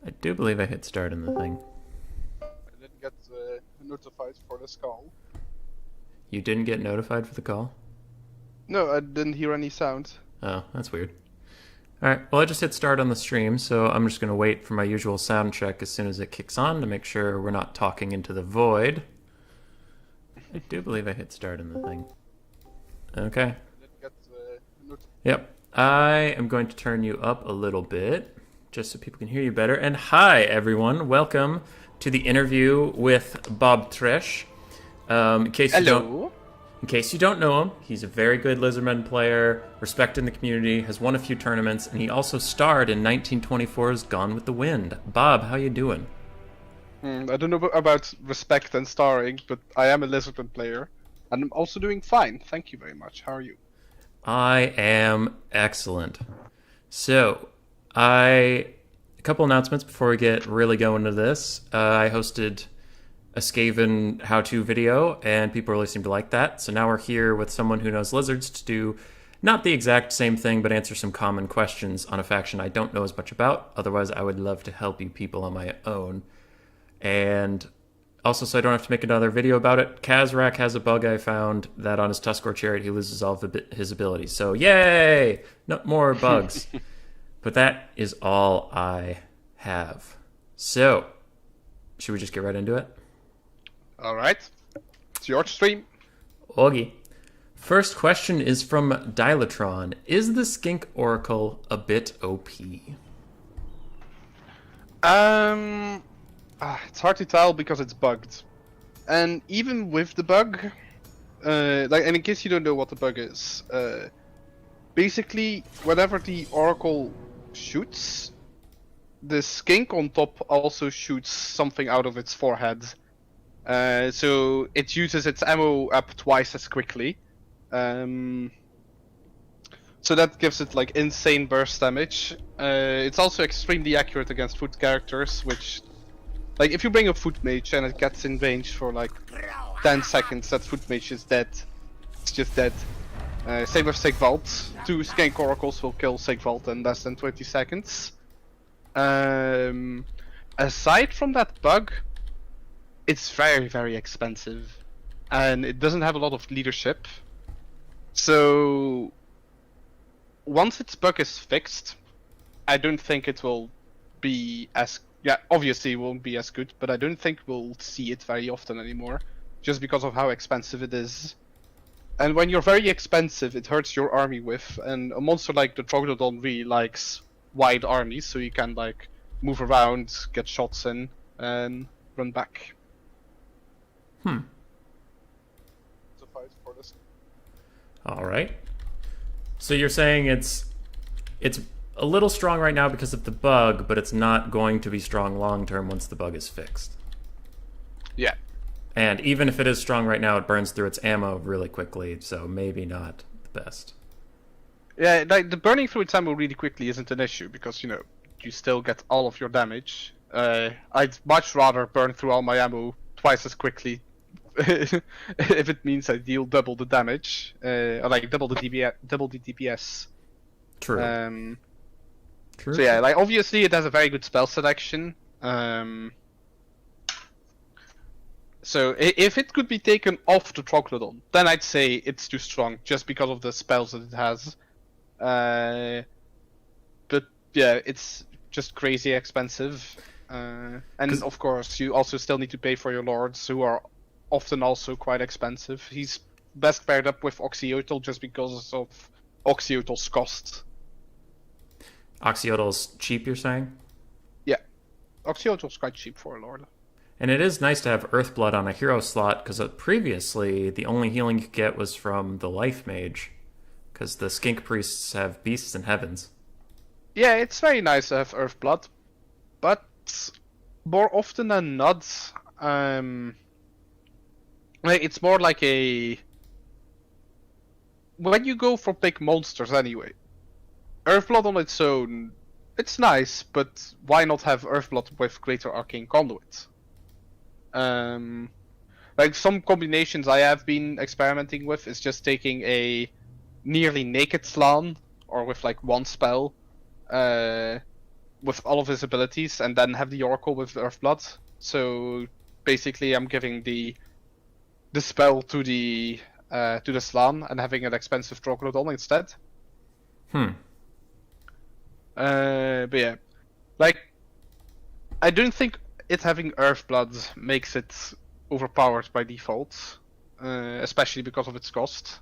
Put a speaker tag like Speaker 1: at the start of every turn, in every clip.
Speaker 1: I do believe I hit start in the thing.
Speaker 2: I didn't get notified for this call.
Speaker 1: You didn't get notified for the call?
Speaker 2: No, I didn't hear any sound.
Speaker 1: Oh, that's weird. Alright, well I just hit start on the stream, so I'm just going to wait for my usual sound check as soon as it kicks on to make sure we're not talking into the void. I do believe I hit start in the thing. Okay.
Speaker 2: I didn't get
Speaker 1: Yep. I am going to turn you up a little bit, just so people can hear you better. And hi, everyone. Welcome to the interview with BobTresh. In case you don't know him, he's a very good Lizardmen player, respected in the community, has won a few tournaments, and he also starred in 1924's Gone with the Wind. Bob, how you doing?
Speaker 2: I don't know about respect and starring, but I am a Lizardman player. And I'm also doing fine, thank you very much. How are you?
Speaker 1: I am excellent. So, a couple announcements before we get really going into this. I hosted a Skaven how-to video, and people really seem to like that. So now we're here with someone who knows lizards to do not the exact same thing, but answer some common questions on a faction I don't know as much about. Otherwise, I would love to help you people on my own. And also, so I don't have to make another video about it, Kazrak has a bug I found that on his Tuskor chariot he loses all of his abilities. So yay! No more bugs. But that is all I have. So, should we just get right into it?
Speaker 2: Alright, it's your stream.
Speaker 1: Augie. First question is from Dilatron. Is the Skink Oracle a bit OP?
Speaker 2: It's hard to tell because it's bugged. And even with the bug, and in case you don't know what the bug is, basically, whenever the Oracle shoots, the skink on top also shoots something out of its forehead. So it uses its ammo up twice as quickly. So that gives it like insane burst damage. It's also extremely accurate against foot characters, which, like, if you bring a foot mage and it gets in range for like 10 seconds, that foot mage is dead. It's just dead. Same with Sigvald. 2 skink oracles will kill Sigvald in less than 20 seconds. Aside from that bug, it's very, very expensive, and it doesn't have a lot of leadership. So once its bug is fixed, I don't think it will be as, obviously it won't be as good, but I don't think we'll see it very often anymore, just because of how expensive it is. And when you're very expensive, it hurts your army with, and a monster like the Troglodon really likes wide armies, so you can like move around, get shots in, and run back.
Speaker 1: All right. So you're saying it's a little strong right now because of the bug, but it's not going to be strong long term once the bug is fixed.
Speaker 2: Yeah.
Speaker 1: And even if it is strong right now, it burns through its ammo really quickly, so maybe not the best.
Speaker 2: Yeah, like the burning through its ammo really quickly isn't an issue because, you know, you still get all of your damage. I'd much rather burn through all my ammo twice as quickly if it means I deal double the damage, or like double the DPS.
Speaker 1: True. True.
Speaker 2: So yeah, like obviously it has a very good spell selection. So if it could be taken off the Troglodon, then I'd say it's too strong just because of the spells that it has. But yeah, it's just crazy expensive. And of course, you also still need to pay for your lords, who are often also quite expensive. He's best paired up with Oxyotl just because of Oxyotl's cost.
Speaker 1: Oxyotl's cheap, you're saying?
Speaker 2: Yeah, Oxyotl's quite cheap for a lord.
Speaker 1: And it is nice to have Earthblood on a hero slot, because previously the only healing you could get was from the Life Mage, because the Skink Priests have Beasts in Heavens.
Speaker 2: Yeah, it's very nice to have Earthblood, but more often than not, it's more like a... When you go for big monsters anyway, Earthblood on its own, it's nice, but why not have Earthblood with Greater Arcane Conduit? Like some combinations I have been experimenting with is just taking a nearly naked Slan, or with like one spell, with all of his abilities, and then have the Oracle with Earthblood. So basically, I'm giving the spell to the Slan and having an expensive Troglodon instead. But yeah, like I don't think it having Earthblood makes it overpowered by default, especially because of its cost.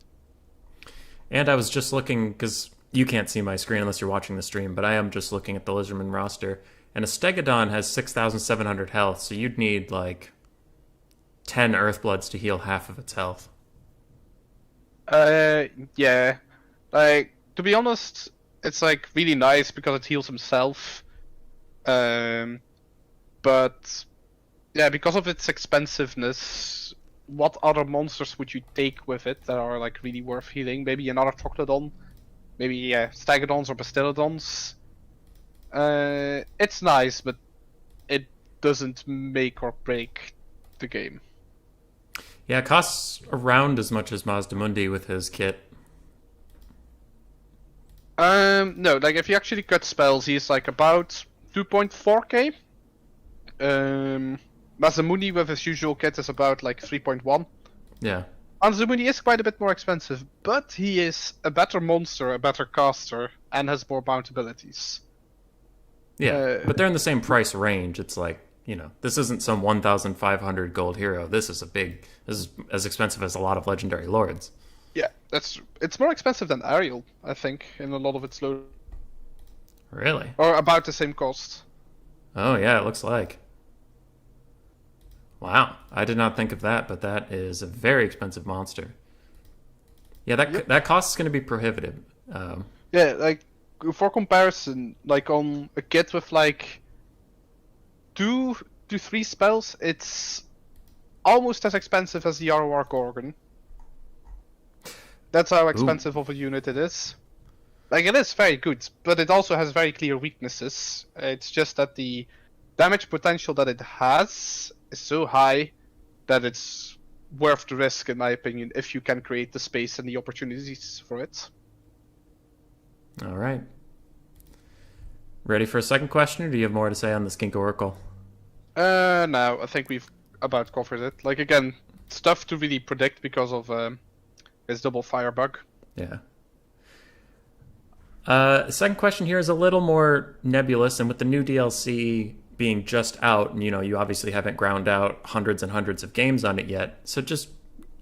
Speaker 1: And I was just looking, because you can't see my screen unless you're watching the stream, but I am just looking at the Lizardman roster, and a Stegodon has 6,700 health, so you'd need like 10 Earthbloods to heal half of its health.
Speaker 2: Yeah, like to be honest, it's like really nice because it heals himself. But yeah, because of its expensiveness, what other monsters would you take with it that are like really worth healing? Maybe another Troglodon, maybe Stegodons or Bastiodons. It's nice, but it doesn't make or break the game.
Speaker 1: Yeah, it costs around as much as Mazdamundi with his kit.
Speaker 2: No, like if you actually cut spells, he's like about 2.4k. Mazamuni with his usual kit is about like 3.1.
Speaker 1: Yeah.
Speaker 2: Mazamuni is quite a bit more expensive, but he is a better monster, a better caster, and has more bound abilities.
Speaker 1: Yeah, but they're in the same price range. It's like, you know, this isn't some 1,500 gold hero. This is as expensive as a lot of legendary lords.
Speaker 2: Yeah, it's more expensive than Ariel, I think, in a lot of its load.
Speaker 1: Really?
Speaker 2: Or about the same cost.
Speaker 1: Oh, yeah, it looks like. Wow, I did not think of that, but that is a very expensive monster. Yeah, that cost is going to be prohibitive.
Speaker 2: Yeah, like, for comparison, like on a kit with like 2 to 3 spells, it's almost as expensive as the ROR Gorgon. That's how expensive of a unit it is. Like, it is very good, but it also has very clear weaknesses. It's just that the damage potential that it has is so high that it's worth the risk, in my opinion, if you can create the space and the opportunities for it.
Speaker 1: All right. Ready for a second question, or do you have more to say on the Skink Oracle?
Speaker 2: No, I think we've about covered it. Like, again, it's tough to really predict because of his double fire bug.
Speaker 1: Yeah. The second question here is a little more nebulous, and with the new DLC being just out, and you know, you obviously haven't ground out hundreds and hundreds of games on it yet, so just,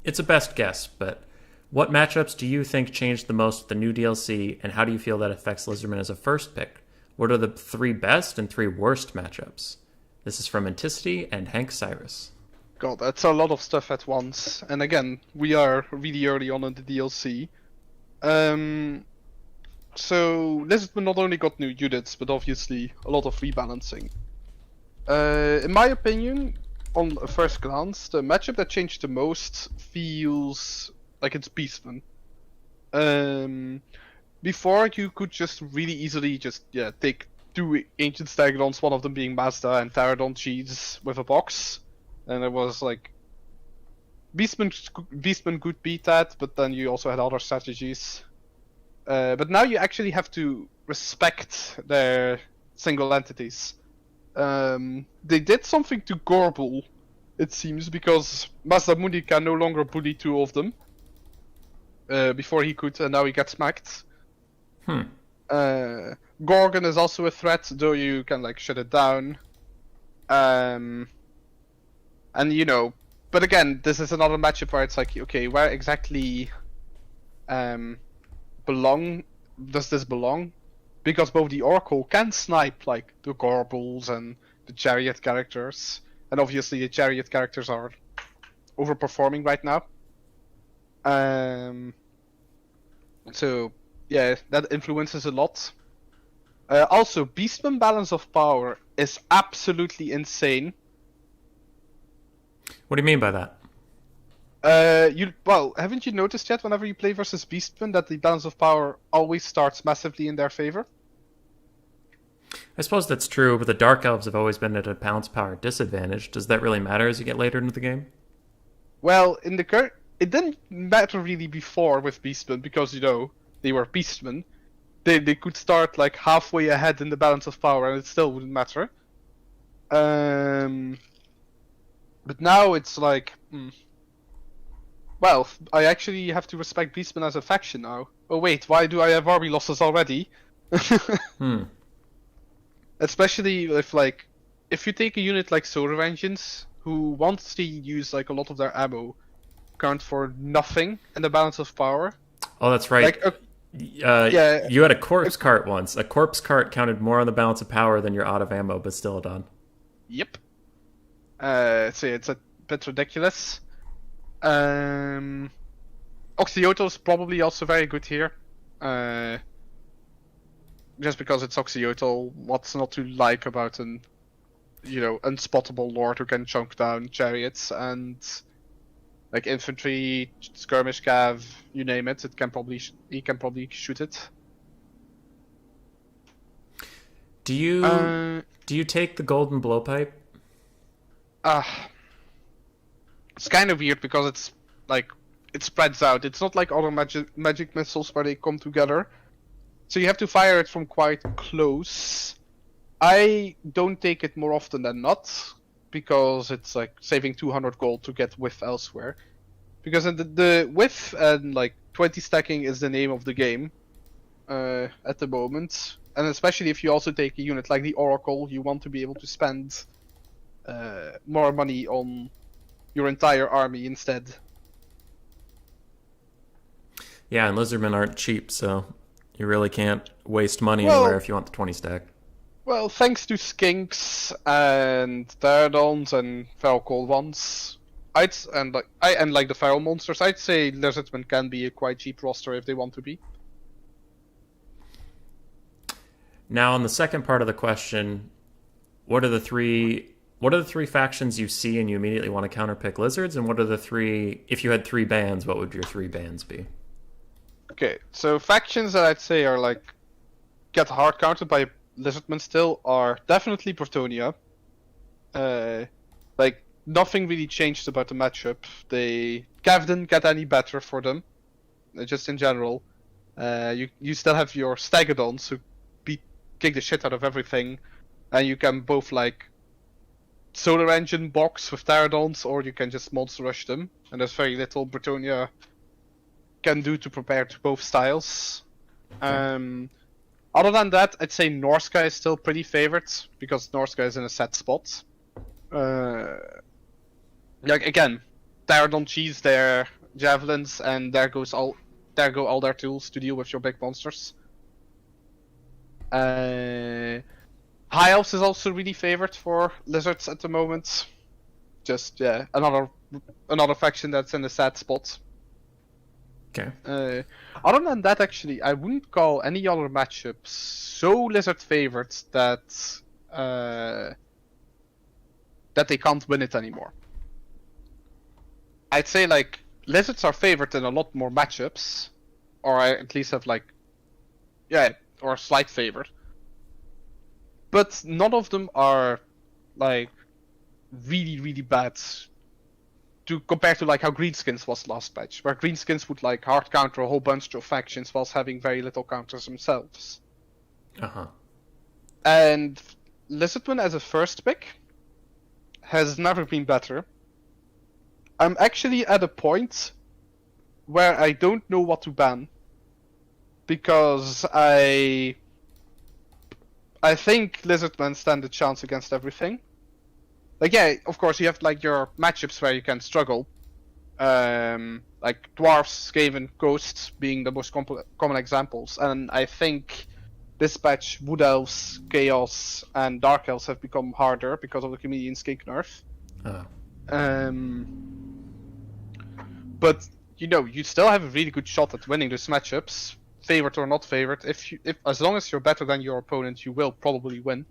Speaker 1: it's a best guess, but what matchups do you think changed the most with the new DLC, and how do you feel that affects Lizardman as a first pick? What are the 3 best and 3 worst matchups? This is from Anticity and Hank Cyrus.
Speaker 2: God, that's a lot of stuff at once. And again, we are really early on in the DLC. So Lizardman not only got new units, but obviously a lot of rebalancing. In my opinion, on a first glance, the matchup that changed the most feels like it's Beastman. Before, you could just really easily just take 2 Ancient Stegodons, one of them being Mazda and Pterodon cheese with a box. And it was like Beastman could beat that, but then you also had other strategies. But now you actually have to respect their single entities. They did something to Gorbel, it seems, because Mazdamundi can no longer bully 2 of them. Before he could, and now he gets smacked. Gorgon is also a threat, though you can like shut it down. And you know, but again, this is another matchup where it's like, okay, where exactly does this belong? Because both the Oracle can snipe like the Gorbels and the Chariot characters, and obviously the Chariot characters are overperforming right now. So yeah, that influences a lot. Also, Beastman balance of power is absolutely insane.
Speaker 1: What do you mean by that?
Speaker 2: Haven't you noticed yet whenever you play versus Beastmen that the balance of power always starts massively in their favor?
Speaker 1: I suppose that's true, but the Dark Elves have always been at a balance power disadvantage. Does that really matter as you get later into the game?
Speaker 2: Well, it didn't matter really before with Beastmen because, you know, they were Beastmen. they could start like halfway ahead in the balance of power, and it still wouldn't matter. But now it's like, well, I actually have to respect Beastmen as a faction now. Oh wait, why do I have army losses already? Especially if you take a unit like Solar Engines, who wants to use like a lot of their ammo, count for nothing in the balance of power.
Speaker 1: Oh, that's right.
Speaker 2: Like,
Speaker 1: yeah, you had a corpse cart once. A corpse cart counted more on the balance of power than you're out of ammo, but still done.
Speaker 2: Yep. So it's a bit ridiculous. Oxyotl is probably also very good here. Just because it's Oxyotl, what's not to like about an, unspottable lord who can chunk down chariots and like infantry, skirmish cav, you name it. He can probably shoot it.
Speaker 1: Do you take the golden blowpipe?
Speaker 2: It's kind of weird because it's like it spreads out. It's not like other magic missiles where they come together. So you have to fire it from quite close. I don't take it more often than not, because it's like saving 200 gold to get whiff elsewhere. Because the whiff and like 20 stacking is the name of the game at the moment. And especially if you also take a unit like the Oracle, you want to be able to spend more money on your entire army instead.
Speaker 1: Yeah, and lizardmen aren't cheap, so you really can't waste money anywhere if you want the 20 stack.
Speaker 2: Well, thanks to skinks and pterodons and feral cold ones, and the feral monsters, I'd say lizardmen can be a quite cheap roster if they want to be.
Speaker 1: Now, on the second part of the question, what are the three factions you see and you immediately want to counterpick lizards, and what are the three? If you had 3 bands, what would your 3 bands be?
Speaker 2: Okay, so factions that I'd say are like get hard countered by lizardmen still are definitely Bretonnia. Like nothing really changed about the matchup. Cav didn't get any better for them, just in general. You still have your Stegodons who kick the shit out of everything, and you can both like solar engine box with pterodons, or you can just monster rush them. And there's very little Bretonnia can do to prepare to both styles. Okay. Other than that, I'd say Norsca is still pretty favored because Norsca is in a set spot. Like again, Pterodon cheese their javelins, and there go all their tools to deal with your big monsters. High Elves is also really favored for lizards at the moment. Just another faction that's in a sad spot.
Speaker 1: Okay.
Speaker 2: Other than that, actually, I wouldn't call any other matchups so lizard favored that they can't win it anymore. I'd say like lizards are favored in a lot more matchups, or I at least have or a slight favorite. But none of them are like really, really bad to compare to like how Greenskins was last patch, where Greenskins would like hard counter a whole bunch of factions whilst having very little counters themselves. And Lizardman as a first pick has never been better. I'm actually at a point where I don't know what to ban, because I think Lizardmen stand a chance against everything. Like, yeah, of course, you have like your matchups where you can struggle. Like Dwarfs, Skaven, Ghosts being the most common examples. And I think this patch, Wood Elves, Chaos, and Dark Elves have become harder because of the Chameleon Skink nerf. But, you still have a really good shot at winning those matchups, favored or not favored. If as long as you're better than your opponent, you will probably win.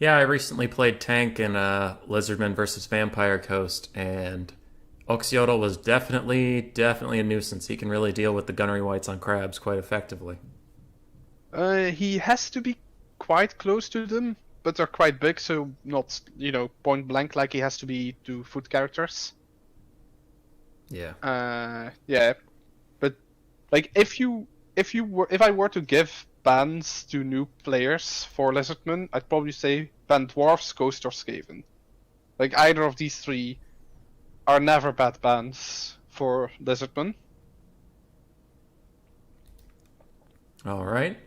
Speaker 1: Yeah, I recently played tank in Lizardman versus Vampire Coast, and Oxyotl was definitely a nuisance. He can really deal with the gunnery whites on crabs quite effectively.
Speaker 2: He has to be quite close to them, but they're quite big, so not, point blank like he has to be to foot characters.
Speaker 1: Yeah.
Speaker 2: Yeah. But Like if I were to give bans to new players for Lizardmen, I'd probably say ban Dwarfs, Ghost, or Skaven. Like either of these three are never bad bans for Lizardmen.
Speaker 1: All right.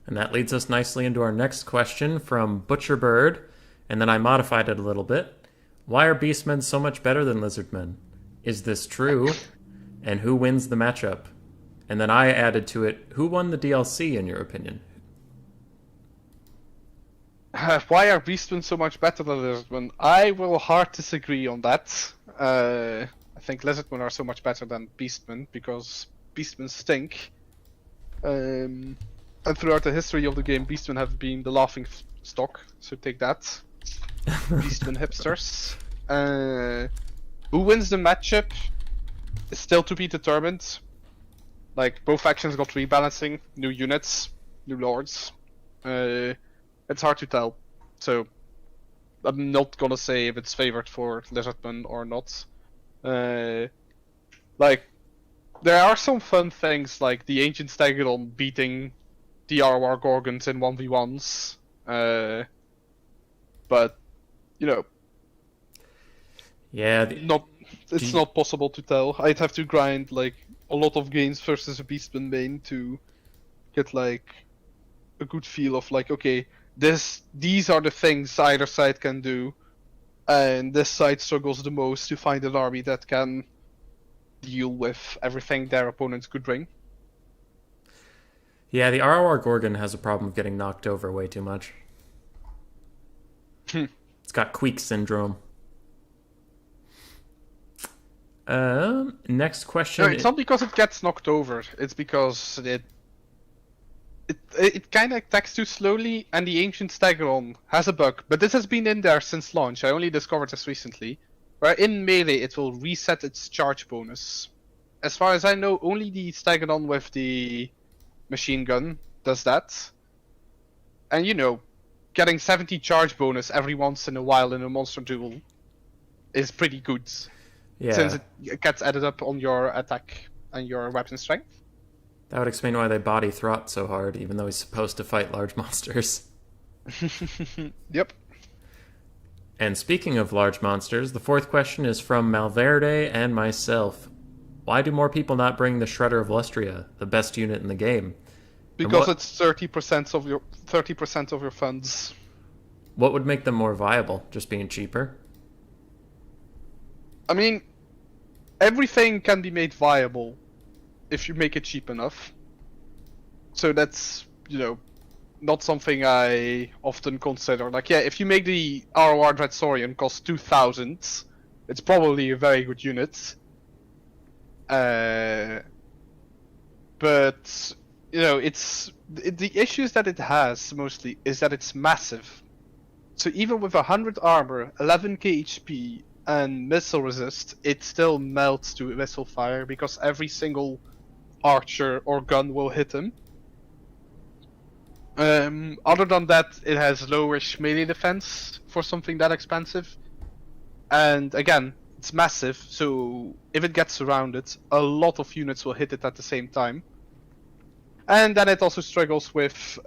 Speaker 1: And that leads us nicely into our next question from Butcher Bird, and then I modified it a little bit. Why are Beastmen so much better than Lizardmen? Is this true? And who wins the matchup? And then I added to it, who won the DLC in your opinion?
Speaker 2: Why are Beastmen so much better than Lizardmen? I will hard disagree on that. I think Lizardmen are so much better than Beastmen because Beastmen stink. And throughout the history of the game, Beastmen have been the laughing stock. So take that, Beastmen hipsters. Who wins the matchup is still to be determined. Like both factions got rebalancing, new units, new lords. It's hard to tell. So I'm not gonna say if it's favored for Lizardmen or not. Like there are some fun things like the Ancient Stegodon beating the ROR Gorgons in 1v1s. But you know,
Speaker 1: Yeah,
Speaker 2: it's not possible to tell. I'd have to grind like a lot of games versus a Beastman main to get like a good feel of like, okay, these are the things either side can do, and this side struggles the most to find an army that can deal with everything their opponents could bring.
Speaker 1: yeah, the ROR Gorgon has a problem of getting knocked over way too much. It's got Queek syndrome. Next question.
Speaker 2: No, it's not because it gets knocked over. It's because it kind of attacks too slowly, and the Ancient Stegodon has a bug. But this has been in there since launch. I only discovered this recently. Where in melee it will reset its charge bonus. As far as I know, only the Stegodon with the machine gun does that. And you know, getting 70 charge bonus every once in a while in a monster duel is pretty good.
Speaker 1: Yeah,
Speaker 2: Since it gets added up on your attack and your weapon strength.
Speaker 1: that would explain why they body Throt so hard, even though he's supposed to fight large monsters.
Speaker 2: Yep.
Speaker 1: And speaking of large monsters, the fourth question is from Malverde and myself. Why do more people not bring the Shredder of Lustria, the best unit in the game?
Speaker 2: Because it's 30% of your funds.
Speaker 1: What would make them more viable? Just being cheaper?
Speaker 2: I mean, everything can be made viable if you make it cheap enough. So that's, you know, not something I often consider. Like, yeah, if you make the ROR Dreadsorian cost 2,000, it's probably a very good unit. But, you know, the issues that it has mostly is that it's massive. So even with 100 armor, 11k HP, and missile resist, it still melts to missile fire because every single archer or gun will hit him. Other than that, it has lowish melee defense for something that expensive. And again, it's massive, so if it gets surrounded, a lot of units will hit it at the same time. And then it also struggles with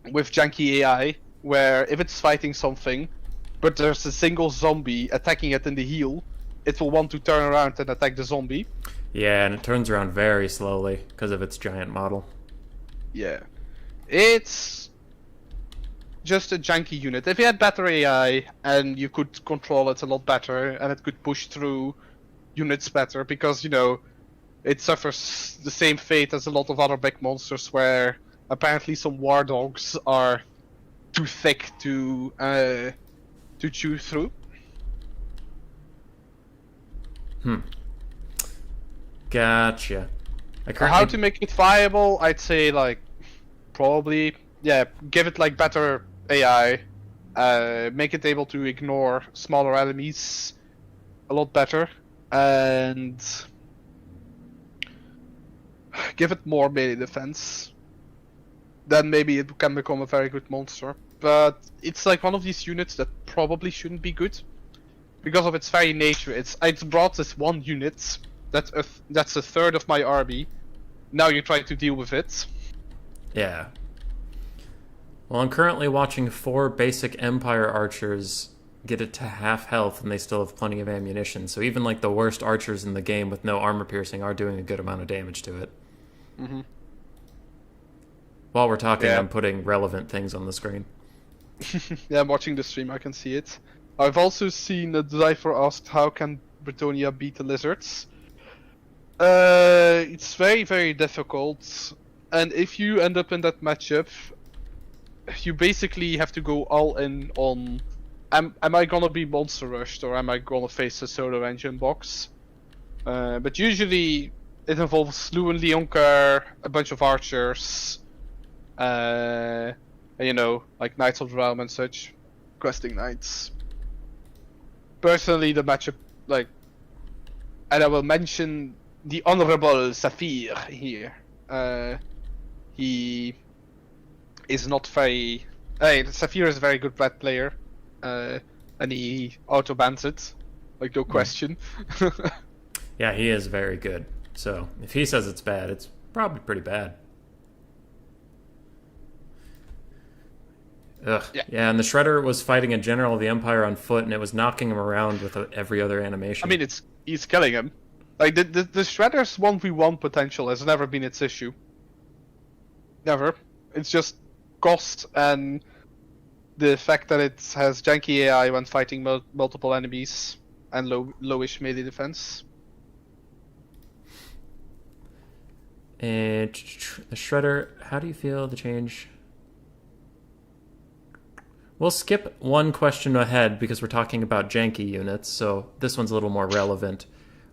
Speaker 2: janky AI, where if it's fighting something, but there's a single zombie attacking it in the heel, it will want to turn around and attack the zombie.
Speaker 1: Yeah, and it turns around very slowly because of its giant model.
Speaker 2: Yeah. It's just a janky unit. If you had better AI and you could control it a lot better and it could push through units better, because, you know, it suffers the same fate as a lot of other big monsters where apparently some war dogs are too thick to chew through.
Speaker 1: Gotcha.
Speaker 2: How to make it viable? I'd say like probably give it like better AI, make it able to ignore smaller enemies a lot better, and give it more melee defense. Then maybe it can become a very good monster. But it's like one of these units that probably shouldn't be good because of its very nature. It's brought this one unit that's a third of my army. Now you try to deal with it.
Speaker 1: Yeah. Well, I'm currently watching 4 basic Empire archers get it to half health, and they still have plenty of ammunition. So even like the worst archers in the game with no armor piercing are doing a good amount of damage to it.
Speaker 2: Mm-hmm.
Speaker 1: While we're talking,
Speaker 2: Yeah.
Speaker 1: I'm putting relevant things on the screen.
Speaker 2: Yeah, I'm watching the stream. I can see it. I've also seen a Decipher asked, "How can Bretonia beat the lizards?" It's very, very difficult. And if you end up in that matchup, you basically have to go all in on, am I gonna be monster rushed or am I gonna face a solo engine box? But usually it involves Lou and Leoncar, a bunch of archers, and, you know, like Knights of the Realm and such, questing knights. Personally, the matchup, like, and I will mention the Honorable Saphir here. He is not very. Saphir is a very good red player, and he auto bans it, like no question.
Speaker 1: Yeah, he is very good. So if he says it's bad, it's probably pretty bad. Ugh. Yeah, and the Shredder was fighting a general of the Empire on foot, and it was knocking him around with every other animation.
Speaker 2: I mean, he's killing him. Like the Shredder's 1v1 potential has never been its issue. Never. It's just cost and the fact that it has janky AI when fighting multiple enemies and lowish melee defense.
Speaker 1: And the Shredder, how do you feel the change? We'll skip one question ahead because we're talking about janky units, so this one's a little more relevant.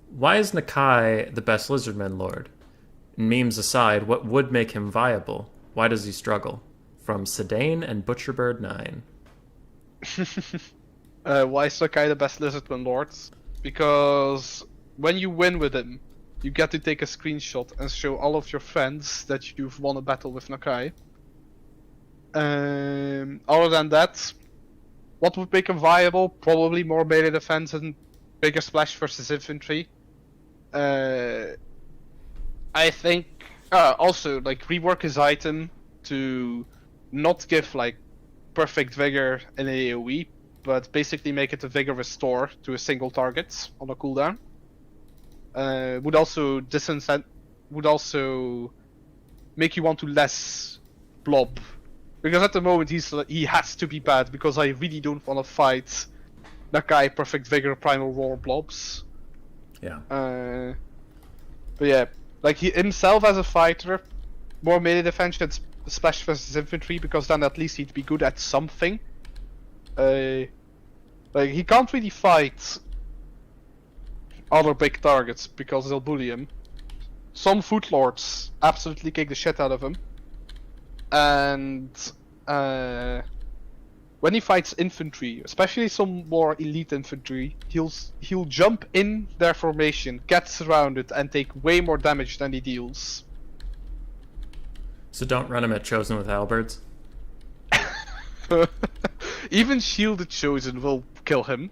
Speaker 1: Why is Nakai the best Lizardman Lord? Memes aside, what would make him viable? Why does he struggle? From Sedane and Butcherbird9.
Speaker 2: Why is Nakai the best Lizardman Lord? Because when you win with him, you get to take a screenshot and show all of your friends that you've won a battle with Nakai. Other than that, what would make him viable? Probably more melee defense and bigger splash versus infantry. I think also like rework his item to not give like perfect vigor in AoE, but basically make it a vigor restore to a single target on a cooldown. Would also make you want to less blob. Because at the moment he has to be bad because I really don't want to fight Nakai Perfect Vigor Primal Roar blobs.
Speaker 1: Yeah.
Speaker 2: But yeah, like he himself as a fighter, more melee defense and splash versus infantry because then at least he'd be good at something. Like he can't really fight other big targets because they'll bully him. Some foot lords absolutely kick the shit out of him. And when he fights infantry, especially some more elite infantry, he'll jump in their formation, get surrounded, and take way more damage than he deals.
Speaker 1: So don't run him at Chosen with halberds?
Speaker 2: Even shielded Chosen will kill him.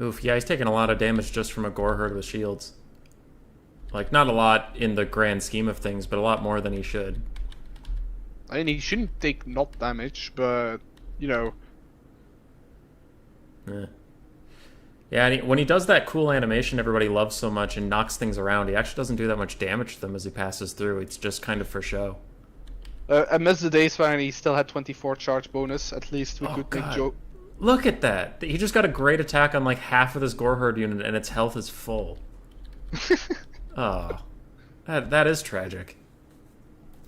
Speaker 1: Oof, yeah, he's taking a lot of damage just from a gore herd with shields. Like, not a lot in the grand scheme of things, but a lot more than he should.
Speaker 2: I mean, he shouldn't take not damage, but, you know.
Speaker 1: Yeah, and when he does that cool animation everybody loves so much and knocks things around, he actually doesn't do that much damage to them as he passes through. It's just kind of for show.
Speaker 2: I miss the days when he still had 24 charge bonus. At least we could make joke.
Speaker 1: Look at that! He just got a great attack on like half of this gore herd unit and its health is full. Oh, that is tragic.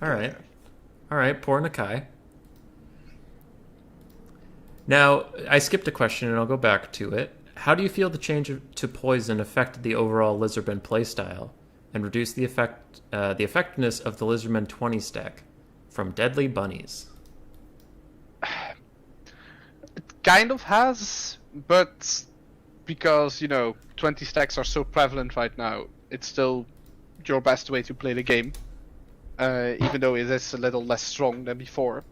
Speaker 1: Alright. Alright, poor Nakai. Now, I skipped a question and I'll go back to it. How do you feel the change to poison affected the overall Lizardman playstyle and reduced the effectiveness of the Lizardman 20 stack from Deadly Bunnies?
Speaker 2: It kind of has, but because, you know, 20 stacks are so prevalent right now, it's still your best way to play the game. Even though it is a little less strong than before.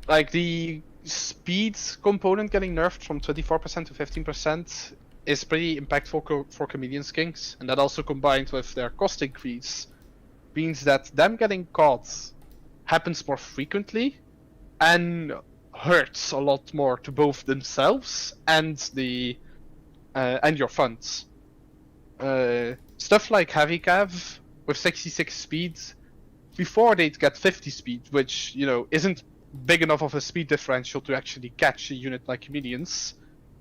Speaker 2: Like the speed component getting nerfed from 24% to 15% is pretty impactful for Chameleon Skinks, and that also combined with their cost increase means that them getting caught happens more frequently and hurts a lot more to both themselves and and your funds. Stuff like Heavy Cav with 66 speed, before they'd get 50 speed, which, you know, isn't big enough of a speed differential to actually catch a unit like Chameleons,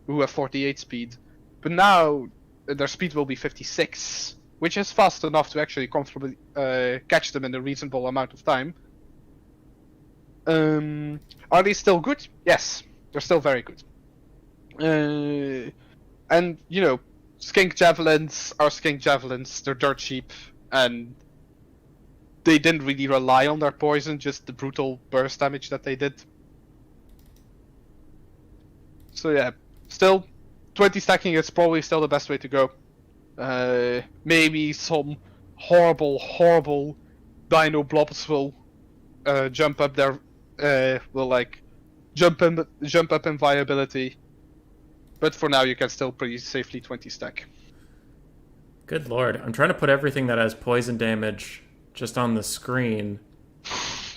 Speaker 2: who have 48 speed. But now their speed will be 56, which is fast enough to actually comfortably catch them in a reasonable amount of time. Are they still good? Yes, they're still very good. And, you know, Skink Javelins are Skink Javelins, they're dirt cheap, and they didn't really rely on their poison, just the brutal burst damage that they did. So yeah, still, 20 stacking is probably still the best way to go. Maybe some horrible dino blobs will jump up there, will like jump up in viability. But for now, you can still pretty safely 20 stack.
Speaker 1: Good lord. I'm trying to put everything that has poison damage just on the screen.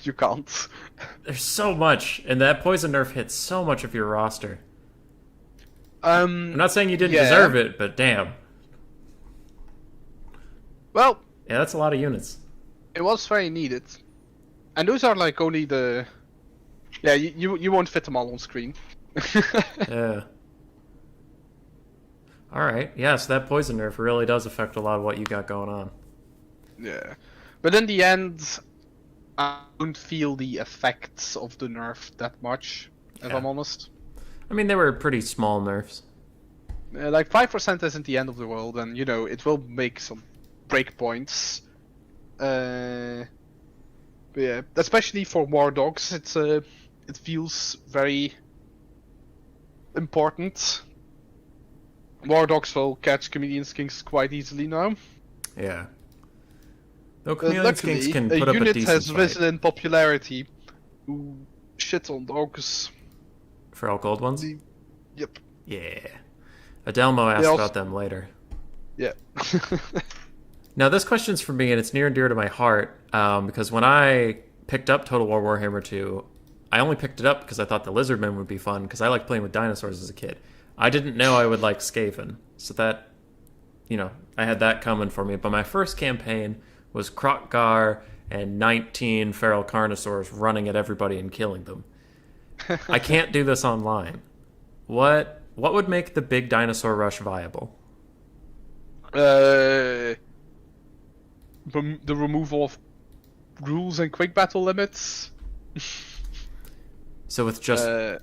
Speaker 2: You can't.
Speaker 1: There's so much, and that poison nerf hits so much of your roster. I'm not saying you didn't deserve it, but damn.
Speaker 2: Well,
Speaker 1: yeah, that's a lot of units.
Speaker 2: It was very needed. And those are like only the... Yeah, you won't fit them all on screen.
Speaker 1: Yeah. Alright, yeah, so that poison nerf really does affect a lot of what you got going on.
Speaker 2: Yeah. But in the end, I don't feel the effects of the nerf that much, if I'm honest.
Speaker 1: I mean, they were pretty small nerfs.
Speaker 2: Like 5% isn't the end of the world, and you know, it will make some breakpoints. But yeah, especially for War Dogs, it feels very important. War Dogs will catch Chameleon Skinks quite easily now.
Speaker 1: Yeah. Though Chameleon Skinks can put up a
Speaker 2: unit
Speaker 1: decent
Speaker 2: has
Speaker 1: fight.
Speaker 2: risen in popularity. Who shit on dogs.
Speaker 1: Feral Cold ones?
Speaker 2: Yep.
Speaker 1: Yeah. Adelmo asked about them later.
Speaker 2: Yeah.
Speaker 1: Now this question's for me, and it's near and dear to my heart, because when I picked up Total War Warhammer 2, I only picked it up because I thought the Lizardmen would be fun, because I liked playing with dinosaurs as a kid. I didn't know I would like Skaven, so that, you know, I had that coming for me. But my first campaign was Krokgar and 19 feral carnosaurs running at everybody and killing them. I can't do this online. What would make the big dinosaur rush viable?
Speaker 2: The removal of rules and quick battle limits.
Speaker 1: So with just 5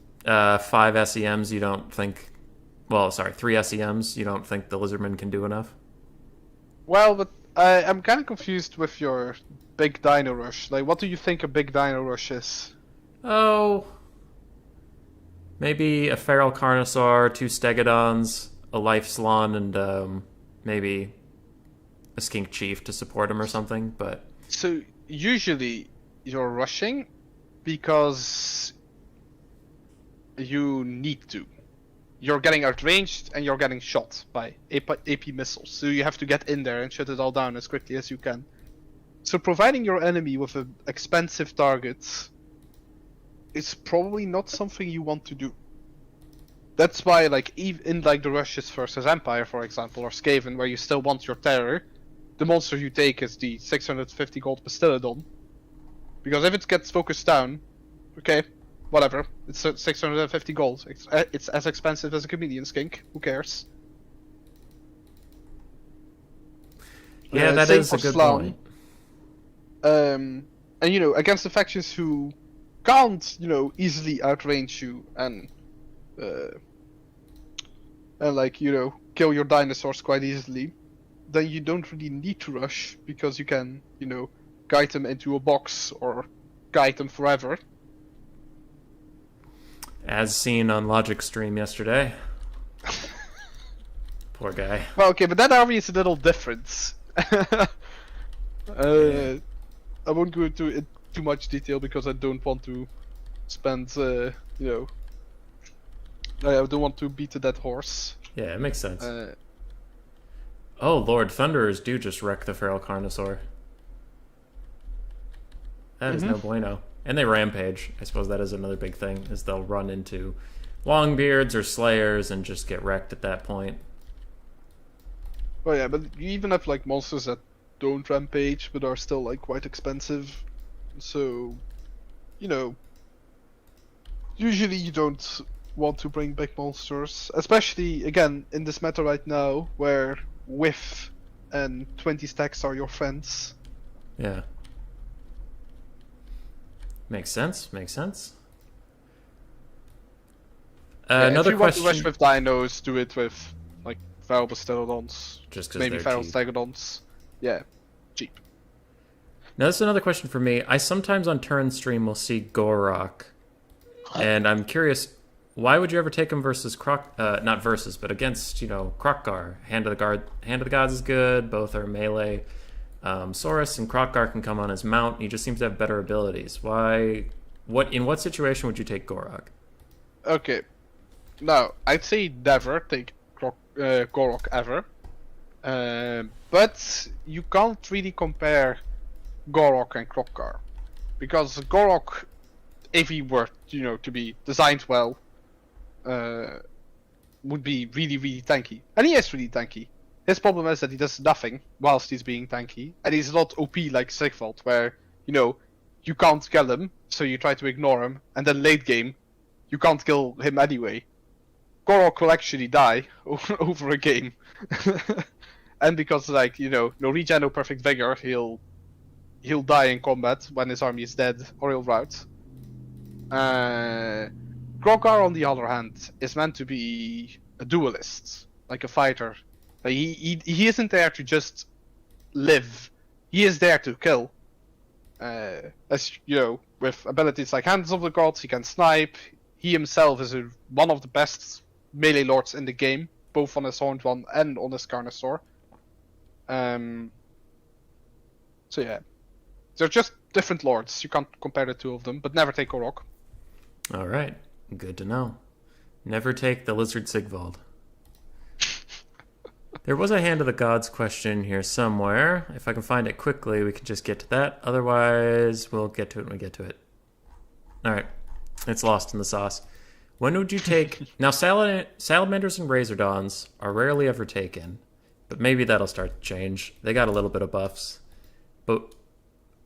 Speaker 1: SEMs, you don't think... Well, sorry, 3 SEMs, you don't think the Lizardmen can do enough?
Speaker 2: Well, but I'm kind of confused with your big dino rush. Like, what do you think a big dino rush is?
Speaker 1: Oh... Maybe a feral carnosaur, 2 stegodons, a life slon, and maybe a skink chief to support him or something, but...
Speaker 2: So, usually, you're rushing because you need to. You're getting outranged and you're getting shot by AP missiles, so you have to get in there and shut it all down as quickly as you can. So providing your enemy with an expensive target is probably not something you want to do. That's why, like, even in like the Rushes versus Empire, for example, or Skaven, where you still want your terror, the monster you take is the 650 gold Bastillodon. Because if it gets focused down, okay, whatever, it's 650 gold. It's as expensive as a Chameleon Skink. Who cares?
Speaker 1: Yeah, that is a good point.
Speaker 2: And you know, against the factions who can't, you know, easily outrange you and like, you know, kill your dinosaurs quite easily, then you don't really need to rush because you can, you know, guide them into a box or guide them forever.
Speaker 1: As seen on Logic stream yesterday. Poor guy.
Speaker 2: Well, okay, but that army is a little different. I won't go into it too much detail because I don't want to spend, I don't want to beat a dead horse.
Speaker 1: Yeah, it makes sense. Oh Lord, Thunderers do just wreck the Feral Carnosaur. That is no bueno. And they rampage. I suppose that is another big thing, is they'll run into Longbeards or Slayers and just get wrecked at that point.
Speaker 2: Oh yeah, but you even have like monsters that don't rampage, but are still like quite expensive. So, usually you don't want to bring big monsters, especially again in this meta right now, where whiff and 20 stacks are your friends.
Speaker 1: Yeah. Makes sense. Makes sense. Another
Speaker 2: if you
Speaker 1: question.
Speaker 2: want to rush with dinos, do it with like feral Bastiodons,
Speaker 1: Just 'cause
Speaker 2: maybe
Speaker 1: they're
Speaker 2: feral
Speaker 1: cheap.
Speaker 2: Stegodons. Yeah, cheap.
Speaker 1: Now, this is another question for me. I sometimes on turn stream will see Gorok, and I'm curious, why would you ever take him versus not versus, but against, Krokgar? Hand of the Gods is good. Both are melee. Saurus and Krokgar can come on his mount. He just seems to have better abilities. Why? In what situation would you take Gorok?
Speaker 2: Okay, now I'd say never take Gorok ever, but you can't really compare Gorok and Krokgar, because Gorok, if he were to be designed well, would be really, really tanky, and he is really tanky. His problem is that he does nothing whilst he's being tanky, and he's not OP like Sigvald, where you can't kill him, so you try to ignore him, and then late game you can't kill him anyway. Gorok will actually die over a game, and because no regen, no perfect vigor, he'll die in combat when his army is dead, or he'll rout. Krokgar, on the other hand, is meant to be a duelist, like a fighter. He isn't there to just live. He is there to kill. As with abilities like Hands of the Gods, he can snipe. He himself is one of the best melee lords in the game, both on his Horned One and on his Carnosaur. So yeah, they're just different lords. You can't compare the two of them, but never take Gorok.
Speaker 1: All right, good to know. Never take the Lizard Sigvald. There was a Hand of the Gods question here somewhere. If I can find it quickly, we can just get to that. Otherwise, we'll get to it when we get to it. All right. It's lost in the sauce. When would you take... Now, Salamanders and Razordons are rarely ever taken, but maybe that'll start to change. They got a little bit of buffs. But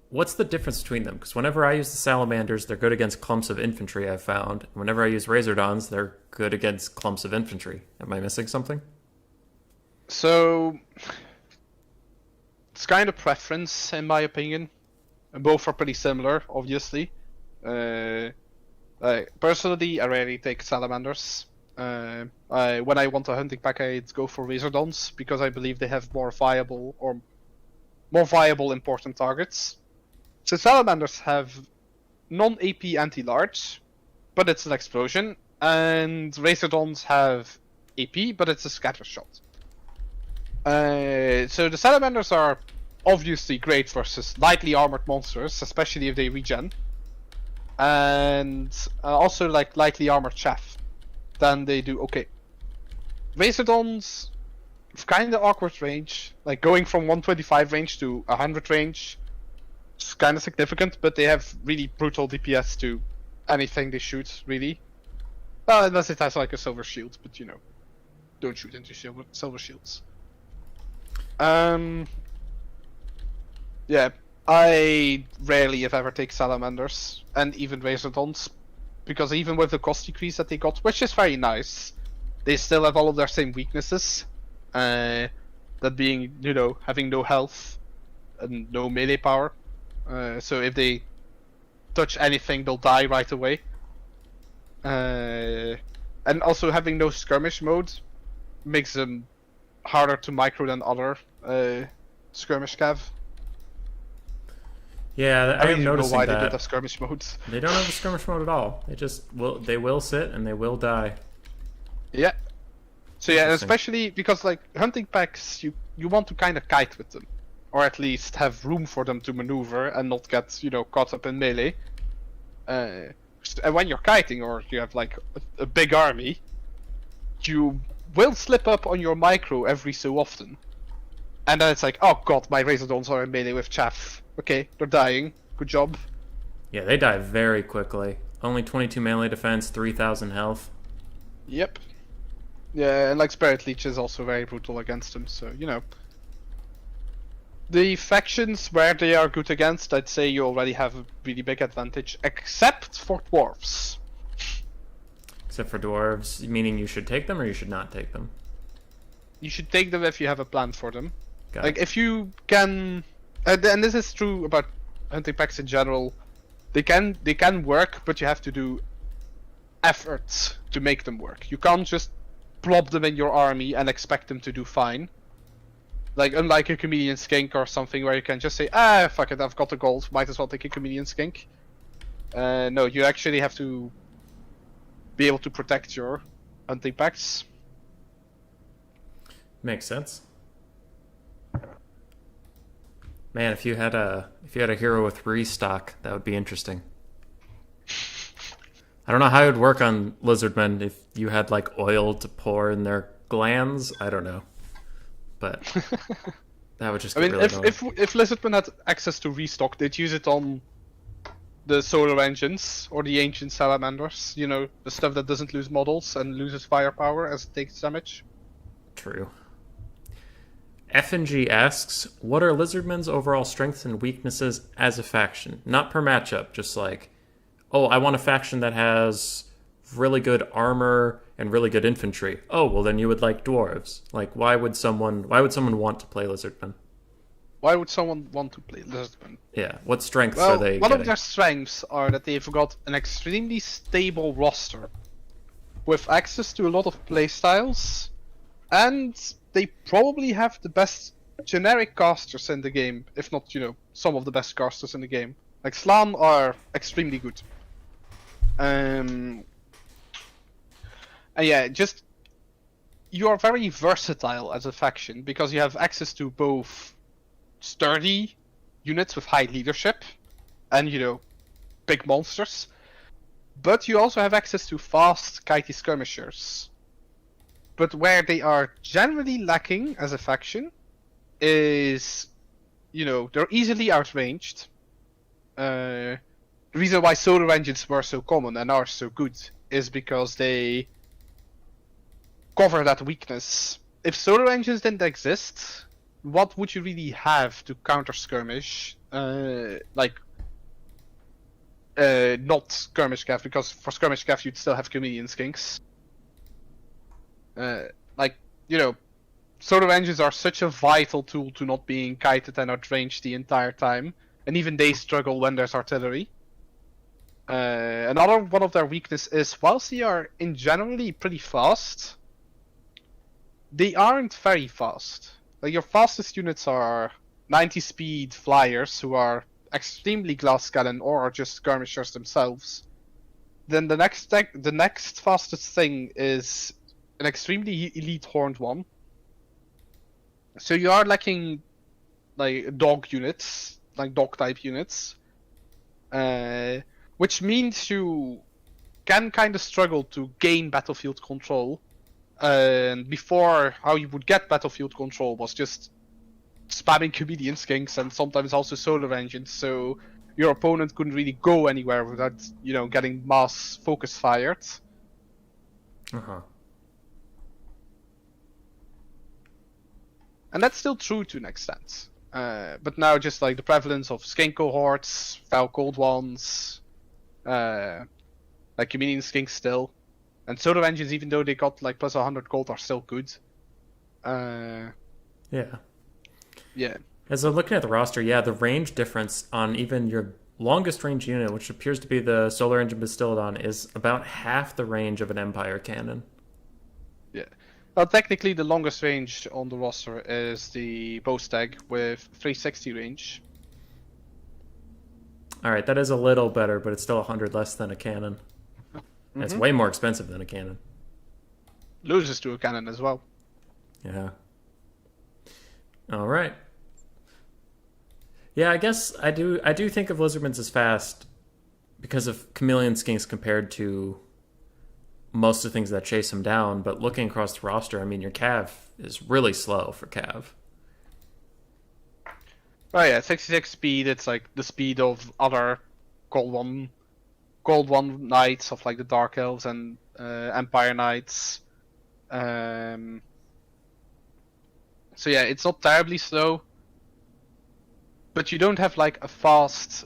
Speaker 1: what's the difference between them? Because whenever I use the Salamanders, they're good against clumps of infantry, I've found. Whenever I use Razordons, they're good against clumps of infantry. Am I missing something?
Speaker 2: So, it's kind of preference, in my opinion. Both are pretty similar, obviously. Personally, I rarely take Salamanders. When I want a hunting pack, I'd go for Razordons, because I believe they have more viable important targets. So Salamanders have non-AP anti-large, but it's an explosion, and Razordons have AP, but it's a scatter shot. So the Salamanders are obviously great versus lightly armored monsters, especially if they regen. And also like lightly armored chaff. Then they do okay. Razordons, kind of awkward range. Like going from 125 range to 100 range. It's kind of significant, but they have really brutal DPS to anything they shoot, really. Well, unless it has like a silver shield, but don't shoot into silver shields. Yeah, I rarely, if ever, take Salamanders, and even Razordons, because even with the cost decrease that they got, which is very nice, they still have all of their same weaknesses. That being, having no health and no melee power. So if they touch anything, they'll die right away. And also having no skirmish mode makes them harder to micro than other skirmish cav.
Speaker 1: Yeah, I am noticing
Speaker 2: why
Speaker 1: that.
Speaker 2: they don't have skirmish modes.
Speaker 1: They don't have a skirmish mode at all. They will sit and they will die.
Speaker 2: Yeah. So yeah, especially because like hunting packs, you want to kind of kite with them, or at least have room for them to maneuver and not get caught up in melee. And when you're kiting or you have like a big army, you will slip up on your micro every so often. And then it's like, oh god, my Razordons are in melee with chaff. Okay, they're dying. Good job.
Speaker 1: Yeah, they die very quickly. Only 22 melee defense, 3,000 health.
Speaker 2: Yep. Yeah, and like Spirit Leech is also very brutal against them, so, you know. The factions where they are good against, I'd say you already have a really big advantage, except for dwarves.
Speaker 1: Except for dwarves, meaning you should take them or you should not take them?
Speaker 2: You should take them if you have a plan for them.
Speaker 1: Got
Speaker 2: Like,
Speaker 1: it.
Speaker 2: if you can... and this is true about hunting packs in general. They can work, but you have to do efforts to make them work. You can't just plop them in your army and expect them to do fine. Like, unlike a Chameleon Skink or something where you can just say, ah, fuck it, I've got the gold, might as well take a Chameleon Skink. No, you actually have to be able to protect your hunting packs.
Speaker 1: Makes sense. Man, if you had a hero with restock, that would be interesting. I don't know how it would work on lizardmen if you had like oil to pour in their glands. I don't know, but that would just
Speaker 2: I
Speaker 1: get
Speaker 2: mean,
Speaker 1: really
Speaker 2: if
Speaker 1: annoying.
Speaker 2: Lizardmen had access to restock, they'd use it on the solar engines or the ancient salamanders. You know, the stuff that doesn't lose models and loses firepower as it takes damage.
Speaker 1: True. FNG asks, what are lizardmen's overall strengths and weaknesses as a faction? Not per matchup, just like, oh, I want a faction that has really good armor and really good infantry. Oh, well then you would like dwarves. Like why would someone want to play lizardmen?
Speaker 2: Why would someone want to play Lizardmen?
Speaker 1: Yeah, what strengths are
Speaker 2: Well,
Speaker 1: they
Speaker 2: one
Speaker 1: getting?
Speaker 2: of their strengths are that they've got an extremely stable roster with access to a lot of playstyles, and they probably have the best generic casters in the game, if not, you know, some of the best casters in the game. Like Slan are extremely good. And yeah, just you are very versatile as a faction because you have access to both sturdy units with high leadership and, you know, big monsters, but you also have access to fast kitey skirmishers. But where they are generally lacking as a faction is, you know, they're easily outranged. The reason why solar engines were so common and are so good is because they cover that weakness. If solar engines didn't exist, what would you really have to counter skirmish? Not skirmish cav, because for skirmish cav you'd still have chameleon skinks. Like, you know, solar engines are such a vital tool to not being kited and outranged the entire time, and even they struggle when there's artillery. Another one of their weakness is, whilst they are in generally pretty fast, they aren't very fast. Like, your fastest units are 90 speed flyers who are extremely glass cannon or are just skirmishers themselves. Then the next fastest thing is an extremely elite horned one. So you are lacking like dog units, like dog type units, which means you can kind of struggle to gain battlefield control. And before, how you would get battlefield control was just spamming chameleon skinks and sometimes also solar engines, so your opponent couldn't really go anywhere without, you know, getting mass focus fired.
Speaker 1: Uh-huh.
Speaker 2: And that's still true to an extent. But now just like the prevalence of skink cohorts, foul cold ones, like chameleon skinks still. And solar engines, even though they got like plus 100 gold, are still good.
Speaker 1: Yeah.
Speaker 2: Yeah.
Speaker 1: As I'm looking at the roster, yeah, the range difference on even your longest range unit, which appears to be the solar engine Bastillodon, is about half the range of an Empire cannon.
Speaker 2: Yeah. Well, technically, the longest range on the roster is the Bowstag with 360 range.
Speaker 1: All right, that is a little better, but it's still 100 less than a cannon. And it's way more expensive than a cannon.
Speaker 2: Loses to a cannon as well.
Speaker 1: Yeah. All right. Yeah, I guess I do think of lizardmen as fast because of chameleon skinks compared to most of the things that chase him down. But looking across the roster, I mean, your Cav is really slow for Cav.
Speaker 2: Oh yeah, 66 speed. It's like the speed of other Gold One knights of like the Dark Elves and Empire Knights. So yeah, it's not terribly slow, but you don't have like a fast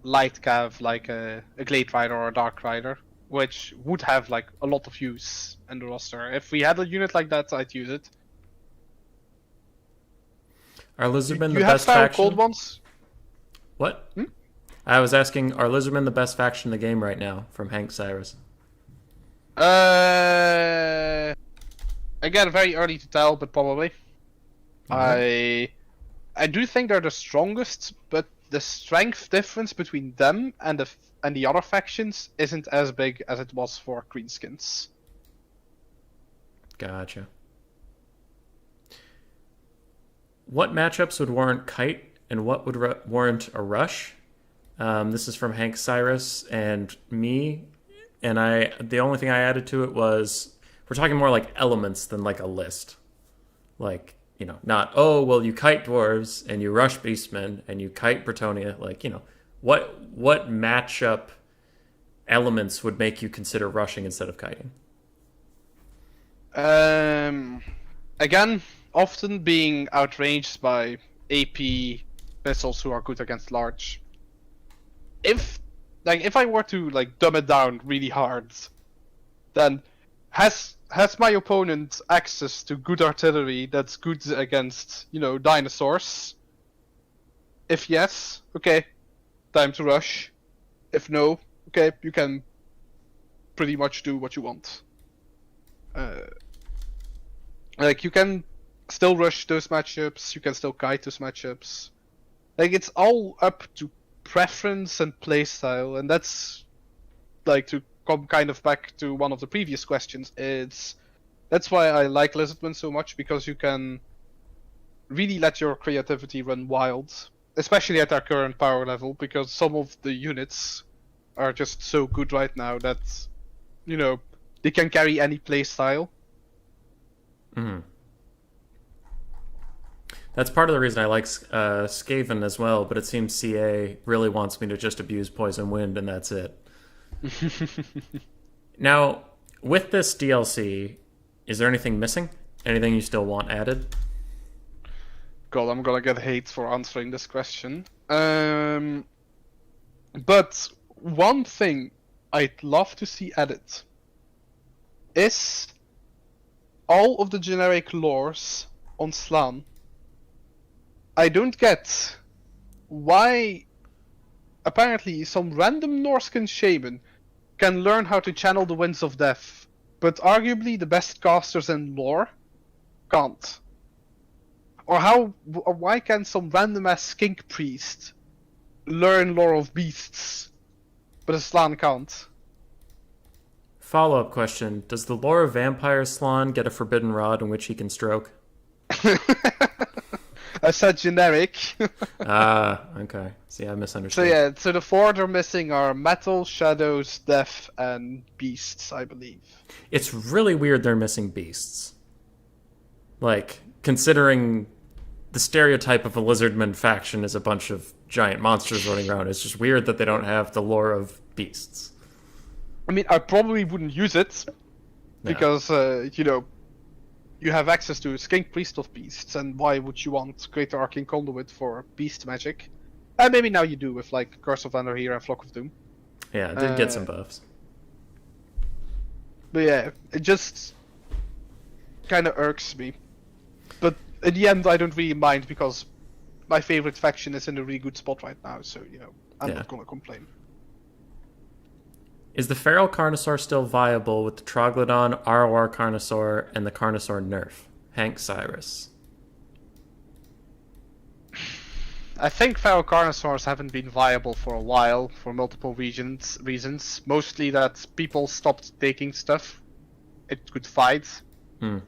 Speaker 2: light cav like a Glade Rider or a Dark Rider, which would have like a lot of use in the roster. If we had a unit like that, I'd use it.
Speaker 1: Are Lizardmen the
Speaker 2: You have
Speaker 1: best
Speaker 2: found
Speaker 1: faction?
Speaker 2: cold ones?
Speaker 1: What? I was asking, are Lizardmen the best faction in the game right now? From Hank Cyrus.
Speaker 2: Again, very early to tell, but probably.
Speaker 1: Alright.
Speaker 2: I do think they're the strongest, but the strength difference between them and the other factions isn't as big as it was for Greenskins.
Speaker 1: Gotcha. What matchups would warrant Kite, and what would warrant a rush? This is from Hank Cyrus and me, and the only thing I added to it was we're talking more like elements than like a list. Like, you know, not, oh, well, you kite dwarves and you rush beastmen and you kite Bretonia. Like, you know, what matchup elements would make you consider rushing instead of kiting?
Speaker 2: Again, often being outraged by AP missiles who are good against large. If I were to like dumb it down really hard, then has my opponent access to good artillery that's good against, you know, dinosaurs? If yes, okay, time to rush. If no, okay, you can pretty much do what you want. Like, you can still rush those matchups, you can still kite those matchups. Like, it's all up to preference and playstyle, and that's, like, to come kind of back to one of the previous questions, that's why I like Lizardmen so much, because you can really let your creativity run wild, especially at our current power level, because some of the units are just so good right now that, you know, they can carry any playstyle.
Speaker 1: Mm-hmm. That's part of the reason I like Skaven as well, but it seems CA really wants me to just abuse Poison Wind, and that's it. Now, with this DLC, is there anything missing? Anything you still want added?
Speaker 2: God, I'm gonna get hate for answering this question. But one thing I'd love to see added is all of the generic lores on Slan. I don't get why apparently some random Norscan shaman can learn how to channel the winds of death, but arguably the best casters in lore can't. Or why can some random ass skink priest learn lore of beasts, but a Slan can't?
Speaker 1: Follow-up question. Does the lore of Vampire Slan get a forbidden rod in which he can stroke?
Speaker 2: I said generic.
Speaker 1: Okay. See, I misunderstood.
Speaker 2: So yeah, so the four they're missing are metal, shadows, death, and beasts, I believe.
Speaker 1: It's really weird they're missing beasts. Like, considering the stereotype of a Lizardman faction is a bunch of giant monsters running around, it's just weird that they don't have the lore of beasts.
Speaker 2: I mean, I probably wouldn't use it, because, you know, you have access to Skink Priest of Beasts, and why would you want Greater Arcane Conduit for beast magic? And maybe now you do with, like, Curse of Vanderheer and Flock of Doom.
Speaker 1: Yeah, it did get some buffs.
Speaker 2: But yeah, it just kind of irks me. But in the end, I don't really mind, because my favorite faction is in a really good spot right now, so, you know, I'm not gonna complain.
Speaker 1: Is the Feral Carnosaur still viable with the Troglodon, ROR Carnosaur, and the Carnosaur nerf? Hank Cyrus.
Speaker 2: I think feral carnosaurs haven't been viable for a while for multiple reasons. Mostly that people stopped taking stuff it could fight. You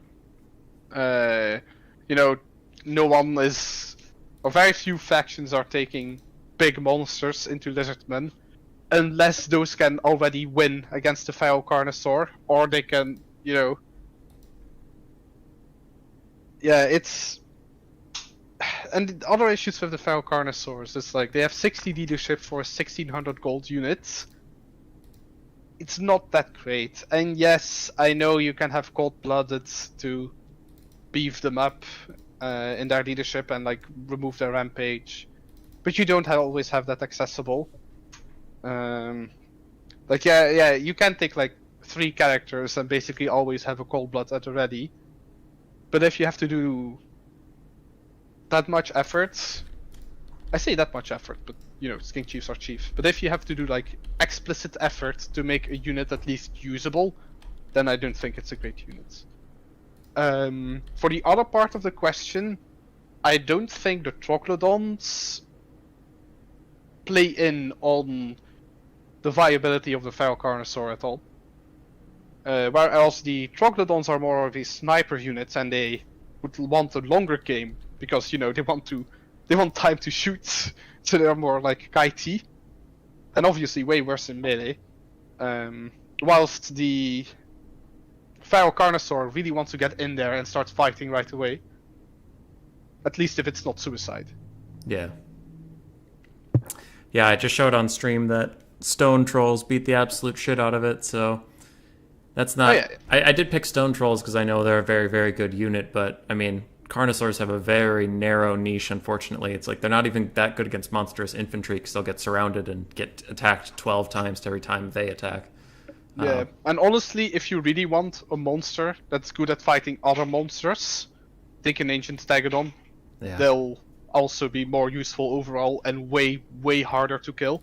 Speaker 2: know, no one is, or very few factions are taking big monsters into Lizardmen. unless those can already win against the Feral Carnosaur, or they can, yeah, it's... And the other issues with the Feral Carnosaurs is like they have 60 leadership for 1600 gold units. It's not that great. And yes, I know you can have cold-blooded to beef them up in their leadership and like remove their rampage, but you don't always have that accessible. Like you can take like 3 characters and basically always have a cold-blood at the ready. But if you have to do that much effort, I say that much effort, but King Chiefs are chief. But if you have to do like explicit effort to make a unit at least usable, then I don't think it's a great unit. For the other part of the question, I don't think the Troglodons play in on the viability of the Feral Carnosaur at all. Whereas the Troglodons are more of a sniper unit, and they would want a longer game because they want time to shoot, so they're more like kitey, and obviously way worse in melee. Whilst the Feral Carnosaur really wants to get in there and start fighting right away. At least if it's not suicide.
Speaker 1: Yeah. Yeah, I just showed on stream that Stone Trolls beat the absolute shit out of it, so that's not... Oh, yeah. I did pick Stone Trolls because I know they're a very, very good unit, but, I mean, Carnosaurs have a very narrow niche, unfortunately. It's like they're not even that good against monstrous infantry because they'll get surrounded and get attacked 12 times every time they attack.
Speaker 2: Yeah, and honestly, if you really want a monster that's good at fighting other monsters, take an Ancient Stegodon. Yeah. They'll also be more useful overall and way, way harder to kill.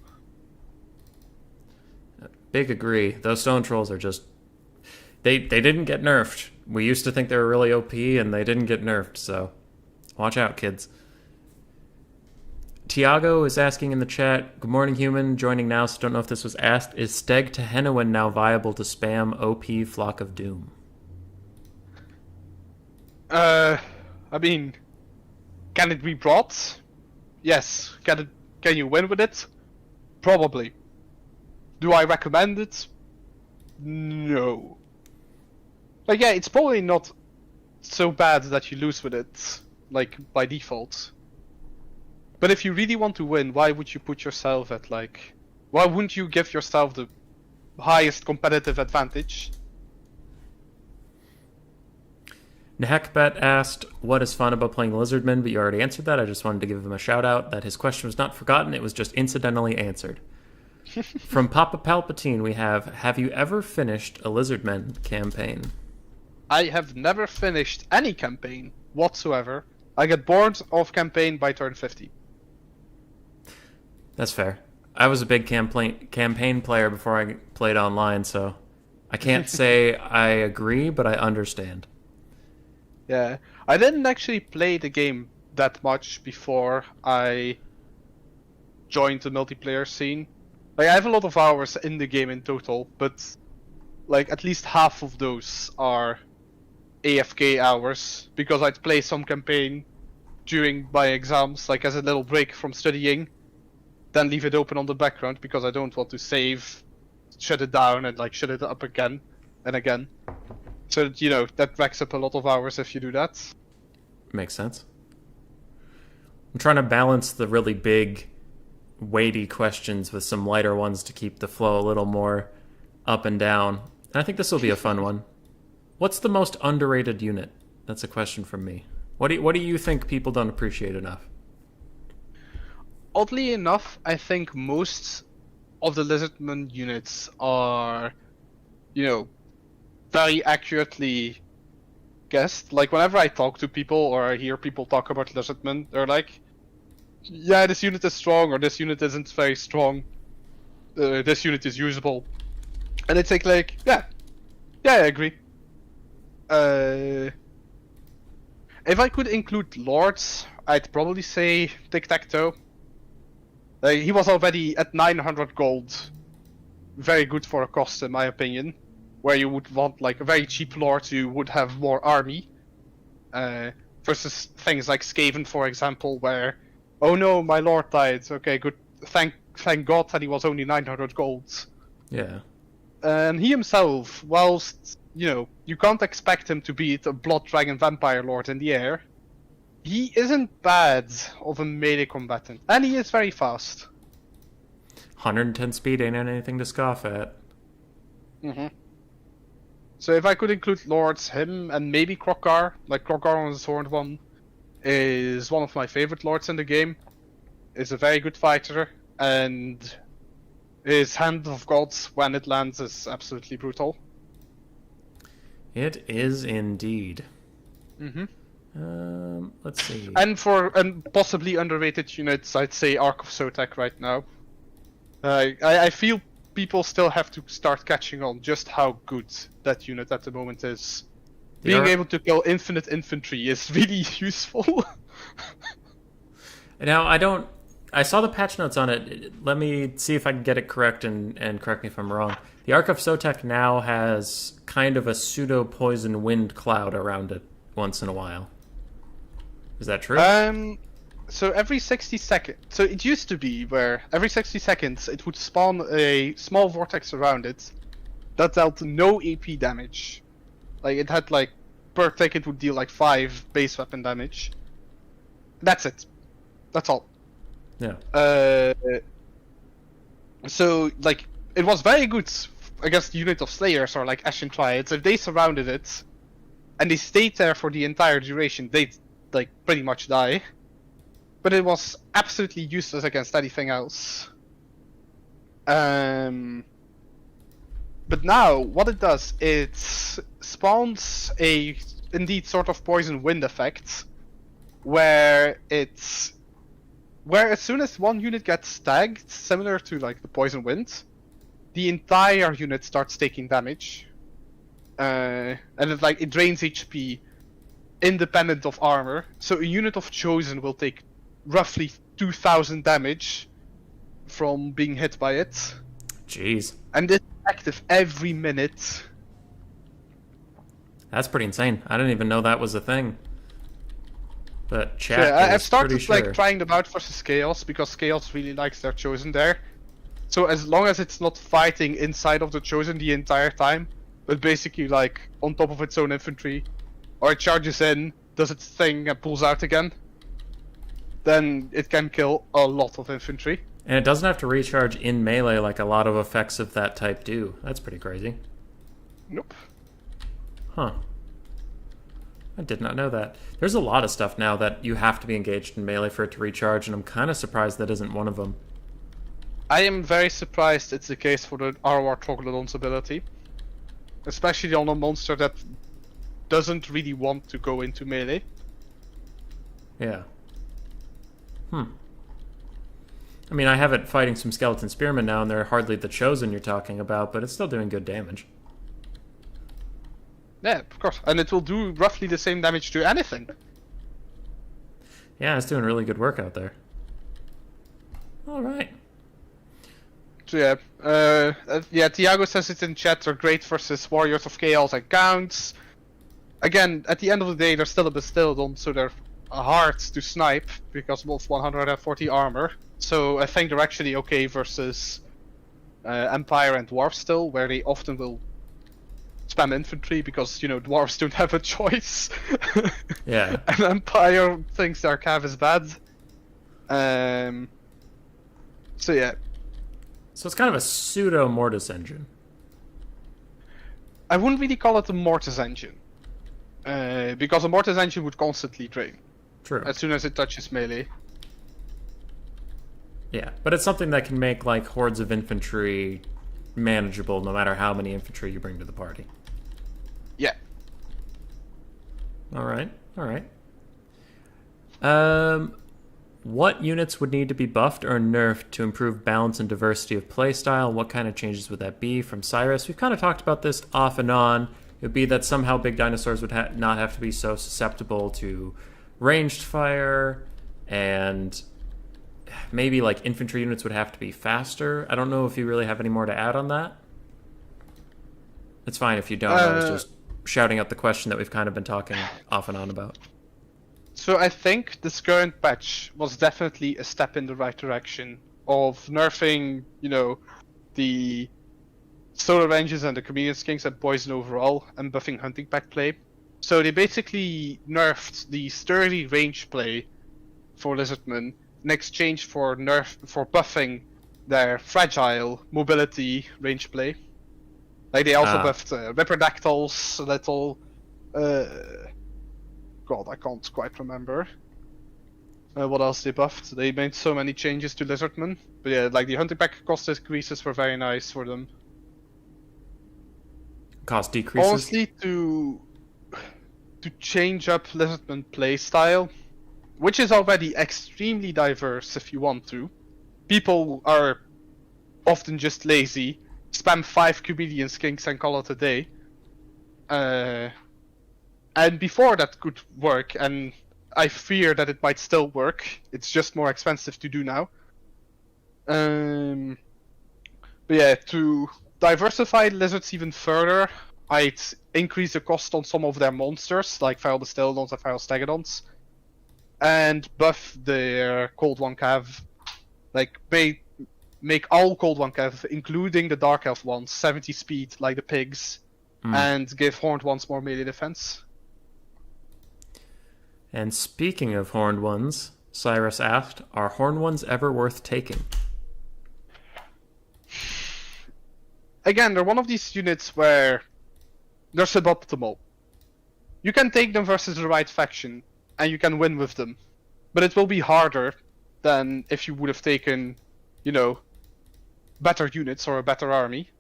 Speaker 1: Big agree. Those Stone Trolls are just... They didn't get nerfed. We used to think they were really OP, and they didn't get nerfed, so watch out, kids. Tiago is asking in the chat, good morning, human, joining now, so don't know if this was asked, is Steg to Henowin now viable to spam OP Flock of Doom?
Speaker 2: I mean, can it be brought? Yes. Can you win with it? Probably. Do I recommend it? No. Like, yeah, it's probably not so bad that you lose with it, like, by default. But if you really want to win, why would you put yourself at, like... Why wouldn't you give yourself the highest competitive advantage?
Speaker 1: Nehekbet asked, what is fun about playing Lizardman? But you already answered that. I just wanted to give him a shout out that his question was not forgotten. It was just incidentally answered. From Papa Palpatine, we have you ever finished a Lizardman campaign?
Speaker 2: I have never finished any campaign whatsoever. I get bored of campaign by turn 50.
Speaker 1: That's fair. I was a big campaign player before I played online, so I can't say I agree, but I understand.
Speaker 2: Yeah, I didn't actually play the game that much before I joined the multiplayer scene. Like, I have a lot of hours in the game in total, but like at least half of those are AFK hours, because I'd play some campaign during my exams, like as a little break from studying, then leave it open on the background because I don't want to save, shut it down, and like shut it up again and again. So, that racks up a lot of hours if you do that.
Speaker 1: Makes sense. I'm trying to balance the really big, weighty questions with some lighter ones to keep the flow a little more up and down. And I think this will be a fun one. What's the most underrated unit? That's a question from me. What do you think people don't appreciate enough?
Speaker 2: Oddly enough, I think most of the Lizardman units are, very accurately guessed. Like, whenever I talk to people or I hear people talk about Lizardman, they're like, yeah, this unit is strong, or this unit isn't very strong. This unit is usable. And it's like, yeah, I agree. If I could include Lords, I'd probably say Tic-Tac-Toe. He was already at 900 gold. Very good for a cost, in my opinion. Where you would want like a very cheap Lord who would have more army. Versus things like Skaven, for example, where, oh no, my Lord died. Okay, good. thank God that he was only 900 gold.
Speaker 1: Yeah.
Speaker 2: And he himself, whilst, you can't expect him to beat a Blood Dragon Vampire Lord in the air, he isn't bad of a melee combatant. And he is very fast.
Speaker 1: 110 speed ain't anything to scoff at.
Speaker 2: Mm-hmm. So if I could include lords, him and maybe Krokar, like Krokar on the Sword one, is one of my favorite lords in the game. Is a very good fighter, and his Hand of Gods, when it lands, is absolutely brutal.
Speaker 1: It is indeed.
Speaker 2: Mm-hmm.
Speaker 1: Let's see.
Speaker 2: And for possibly underrated units, I'd say Ark of Sotek right now. I feel people still have to start catching on just how good that unit at the moment is. Being able to kill infinite infantry is really useful.
Speaker 1: Now, I saw the patch notes on it. Let me see if I can get it correct and correct me if I'm wrong. The Ark of Sotek now has kind of a pseudo-poison wind cloud around it once in a while. Is that true?
Speaker 2: So every 60 seconds... So it used to be where every 60 seconds it would spawn a small vortex around it that dealt no AP damage. Like, it had, like, per tick it would deal, like, 5 base weapon damage. That's it. That's all.
Speaker 1: Yeah.
Speaker 2: So, like, it was very good against the unit of Slayers or, like, Ashen Triads. If they surrounded it, and they stayed there for the entire duration, they'd, like, pretty much die. But it was absolutely useless against anything else. But now, what it does, it spawns a, indeed, sort of poison wind effect, where as soon as one unit gets tagged, similar to, like, the poison wind, the entire unit starts taking damage. And it drains HP independent of armor. So a unit of Chosen will take roughly 2,000 damage from being hit by it.
Speaker 1: Jeez.
Speaker 2: And it's active every minute.
Speaker 1: That's pretty insane. I didn't even know that was a thing. But chat
Speaker 2: yeah, I've
Speaker 1: is
Speaker 2: started
Speaker 1: pretty sure.
Speaker 2: trying them out versus Chaos, because Chaos really likes their Chosen there. So as long as it's not fighting inside of the Chosen the entire time, but basically like on top of its own infantry, or it charges in, does its thing and pulls out again, then it can kill a lot of infantry.
Speaker 1: And it doesn't have to recharge in melee like a lot of effects of that type do. That's pretty crazy.
Speaker 2: Nope.
Speaker 1: Huh. I did not know that. There's a lot of stuff now that you have to be engaged in melee for it to recharge, and I'm kind of surprised that isn't one of them.
Speaker 2: I am very surprised it's the case for the ROR Troglodon's ability. Especially on a monster that doesn't really want to go into melee.
Speaker 1: Yeah. I mean, I have it fighting some Skeleton Spearmen now, and they're hardly the Chosen you're talking about, but it's still doing good damage.
Speaker 2: Yeah, of course. And it will do roughly the same damage to anything.
Speaker 1: Yeah, it's doing really good work out there. Alright.
Speaker 2: So yeah, Tiago says it in chat, are great versus Warriors of Chaos and Counts. Again, at the end of the day, they're still a Bastildon, so they're hard to snipe because of 140 armor. So I think they're actually okay versus Empire and Dwarves still, where they often will spam infantry because, Dwarves don't have a choice.
Speaker 1: Yeah.
Speaker 2: And Empire thinks their cav is bad. So yeah.
Speaker 1: So it's kind of a pseudo Mortis engine.
Speaker 2: I wouldn't really call it a Mortis engine. Because a Mortis engine would constantly drain.
Speaker 1: True.
Speaker 2: As soon as it touches melee.
Speaker 1: Yeah, but it's something that can make, like, hordes of infantry manageable no matter how many infantry you bring to the party.
Speaker 2: Yeah.
Speaker 1: Alright. What units would need to be buffed or nerfed to improve balance and diversity of playstyle? What kind of changes would that be? From Cyrus, we've kind of talked about this off and on. It would be that somehow big dinosaurs would not have to be so susceptible to ranged fire, and maybe like infantry units would have to be faster. I don't know if you really have any more to add on that. It's fine if you don't. I was just shouting out the question that we've kind of been talking off and on about.
Speaker 2: So I think this current patch was definitely a step in the right direction of nerfing, the Solar Ranges and the Chameleon Skinks and Poison overall, and buffing Hunting Pack play. So they basically nerfed the sturdy range play for Lizardmen in exchange for buffing their fragile mobility range play. Like they also buffed Riperdactyls, little. God, I can't quite remember. What else they buffed? They made so many changes to Lizardmen, but yeah, like the Hunting Pack cost decreases were very nice for them.
Speaker 1: Cost decreases.
Speaker 2: Honestly, to change up Lizardman playstyle, which is already extremely diverse if you want to. People are often just lazy, spam 5 Chameleon Skinks and call it a day. And before that could work, and I fear that it might still work, it's just more expensive to do now. But yeah, to diversify lizards even further, I'd increase the cost on some of their monsters, like Feral Distillodons and Feral Stegodons, and buff their Cold One Cav. Like, make all Cold One Cav, including the Dark Elf ones, 70 speed, like the pigs, and give Horned ones more melee defense.
Speaker 1: And speaking of Horned ones, Cyrus asked, are Horned ones ever worth taking?
Speaker 2: Again, they're one of these units where they're suboptimal. You can take them versus the right faction, and you can win with them. But it will be harder than if you would have taken, better units or a better army.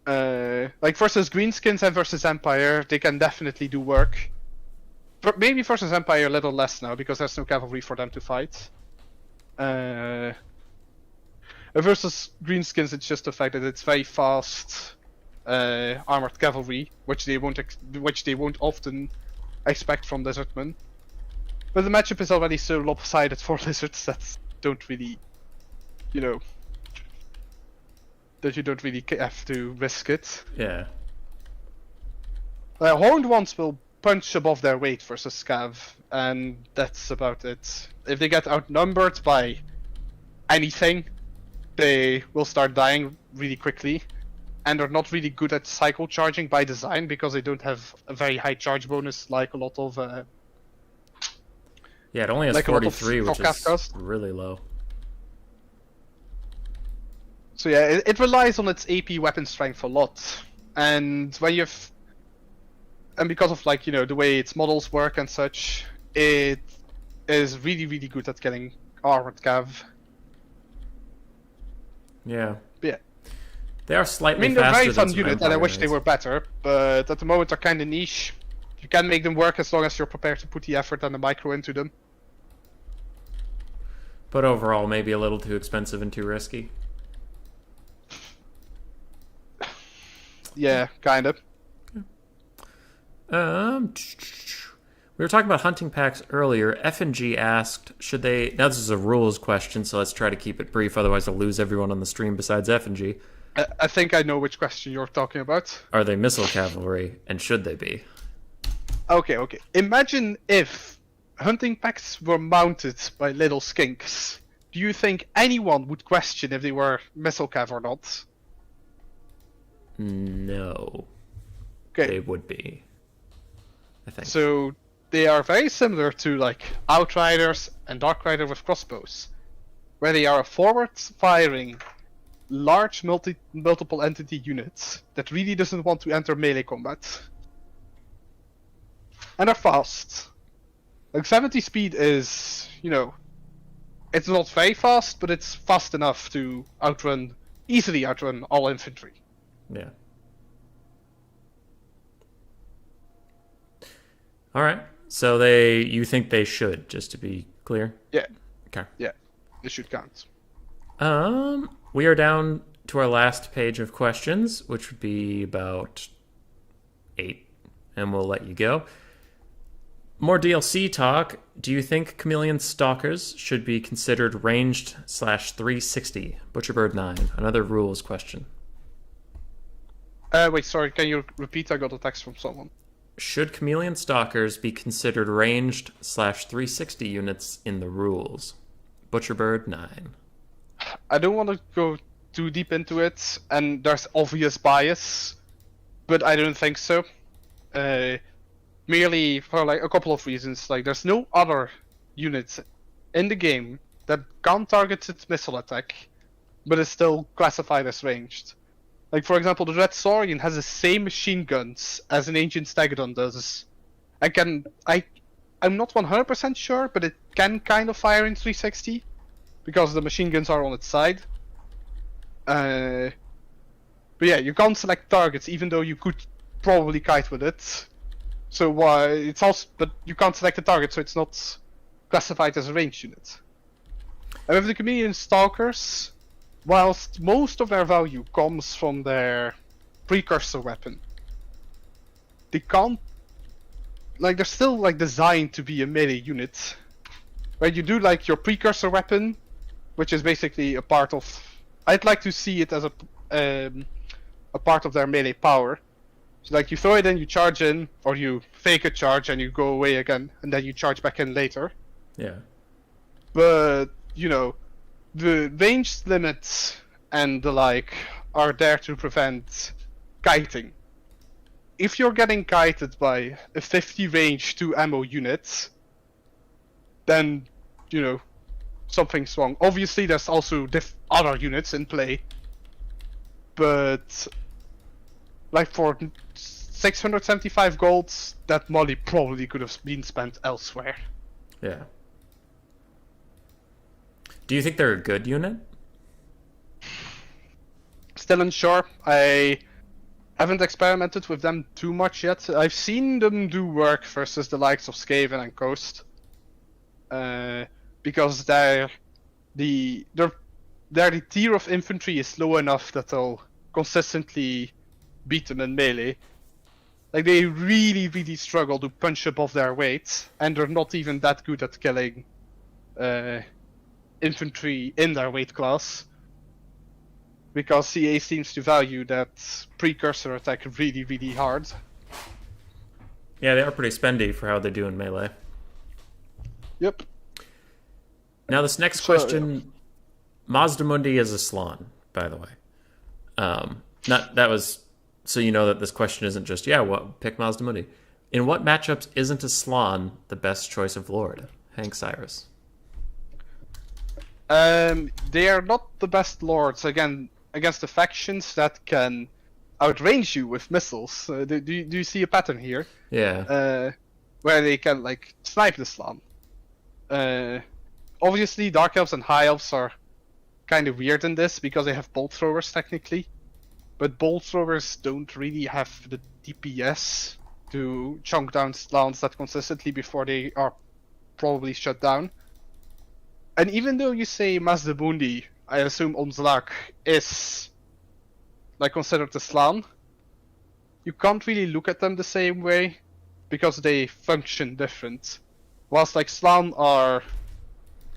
Speaker 2: Like versus Greenskins and versus Empire, they can definitely do work. But maybe versus Empire a little less now, because there's no cavalry for them to fight. Versus Greenskins, it's just the fact that it's very fast armored cavalry, which they won't often expect from Lizardmen. But the matchup is already so lopsided for lizards that don't really, that you don't really have to risk it.
Speaker 1: Yeah.
Speaker 2: Horned ones will punch above their weight versus Scav, and that's about it. If they get outnumbered by anything, they will start dying really quickly, and they're not really good at cycle charging by design because they don't have a very high charge bonus like a lot of.
Speaker 1: Yeah, it only has 43, which is really low.
Speaker 2: So yeah, it relies on its AP weapon strength a lot, and because of the way its models work and such, it is really really good at getting armored cav.
Speaker 1: Yeah.
Speaker 2: But yeah.
Speaker 1: They are slightly
Speaker 2: they're
Speaker 1: faster
Speaker 2: very fun
Speaker 1: than
Speaker 2: units, and I wish they were better, but at the moment they're kind of niche. You can make them work as long as you're prepared to put the effort and the micro into them.
Speaker 1: But overall, maybe a little too expensive and too risky.
Speaker 2: Yeah, kind of.
Speaker 1: We were talking about hunting packs earlier. F&G asked, should they... Now this is a rules question, so let's try to keep it brief, otherwise I'll lose everyone on the stream besides F&G.
Speaker 2: I think I know which question you're talking about.
Speaker 1: Are they missile cavalry, and should they be?
Speaker 2: Okay. Imagine if hunting packs were mounted by little skinks. Do you think anyone would question if they were missile cav or not?
Speaker 1: No.
Speaker 2: Okay.
Speaker 1: They would be, I think.
Speaker 2: So they are very similar to Outriders and Darkrider with crossbows, where they are a forward-firing, large multiple entity unit that really doesn't want to enter melee combat. And are fast. 70 speed is, it's not very fast, but it's fast enough to easily outrun all infantry.
Speaker 1: Yeah. All right. So you think they should, just to be clear?
Speaker 2: Yeah.
Speaker 1: Okay.
Speaker 2: Yeah. It should count.
Speaker 1: We are down to our last page of questions, which would be about 8, and we'll let you go. More DLC talk. Do you think Chameleon Stalkers should be considered ranged /360? Butcherbird 9. Another rules question.
Speaker 2: Wait, sorry, can you repeat? I got a text from someone.
Speaker 1: Should Chameleon Stalkers be considered ranged /360 units in the rules? Butcherbird 9.
Speaker 2: I don't want to go too deep into it, and there's obvious bias, but I don't think so. Merely for like a couple of reasons. Like, there's no other units in the game that can't target its missile attack, but is still classified as ranged. Like, for example, the Red Saurian has the same machine guns as an Ancient Stegodon does. I'm not 100% sure, but it can kind of fire in 360 because the machine guns are on its side. But yeah, you can't select targets, even though you could probably kite with it. So it's also, but you can't select a target, so it's not classified as a ranged unit. And with the Chameleon Stalkers, whilst most of their value comes from their precursor weapon, they can't, like, they're still like designed to be a melee unit. Where you do like your precursor weapon, which is basically a part of, I'd like to see it as a part of their melee power. So like you throw it in, you charge in, or you fake a charge and you go away again, and then you charge back in later.
Speaker 1: Yeah.
Speaker 2: But, you know, the range limits and the like are there to prevent kiting. If you're getting kited by a 50 range 2 ammo unit, then, you know, something's wrong. Obviously, there's also other units in play, but like for 675 gold, that money probably could have been spent elsewhere.
Speaker 1: Yeah. Do you think they're a good unit?
Speaker 2: Still unsure. I haven't experimented with them too much yet. I've seen them do work versus the likes of Skaven and Coast, because their tier of infantry is low enough that they'll consistently beat them in melee. Like, they really, really struggle to punch above their weight, and they're not even that good at killing infantry in their weight class, because CA seems to value that precursor attack really, really hard.
Speaker 1: Yeah, they are pretty spendy for how they do in melee.
Speaker 2: Yep.
Speaker 1: Now this next question, Mazdamundi is a Slann, by the way. That was so you know that this question isn't just pick Mazdamundi. In what matchups isn't a Slann the best choice of Lord? Hank Cyrus.
Speaker 2: They are not the best lords against the factions that can outrange you with missiles. Do you see a pattern here?
Speaker 1: Yeah.
Speaker 2: Where they can like snipe the Slann. Obviously, Dark Elves and High Elves are kind of weird in this because they have bolt throwers technically, but bolt throwers don't really have the DPS to chunk down Slanns that consistently before they are probably shut down. And even though you say Mazdamundi, I assume Onslak is like considered a Slann, you can't really look at them the same way because they function different. Whilst like Slann are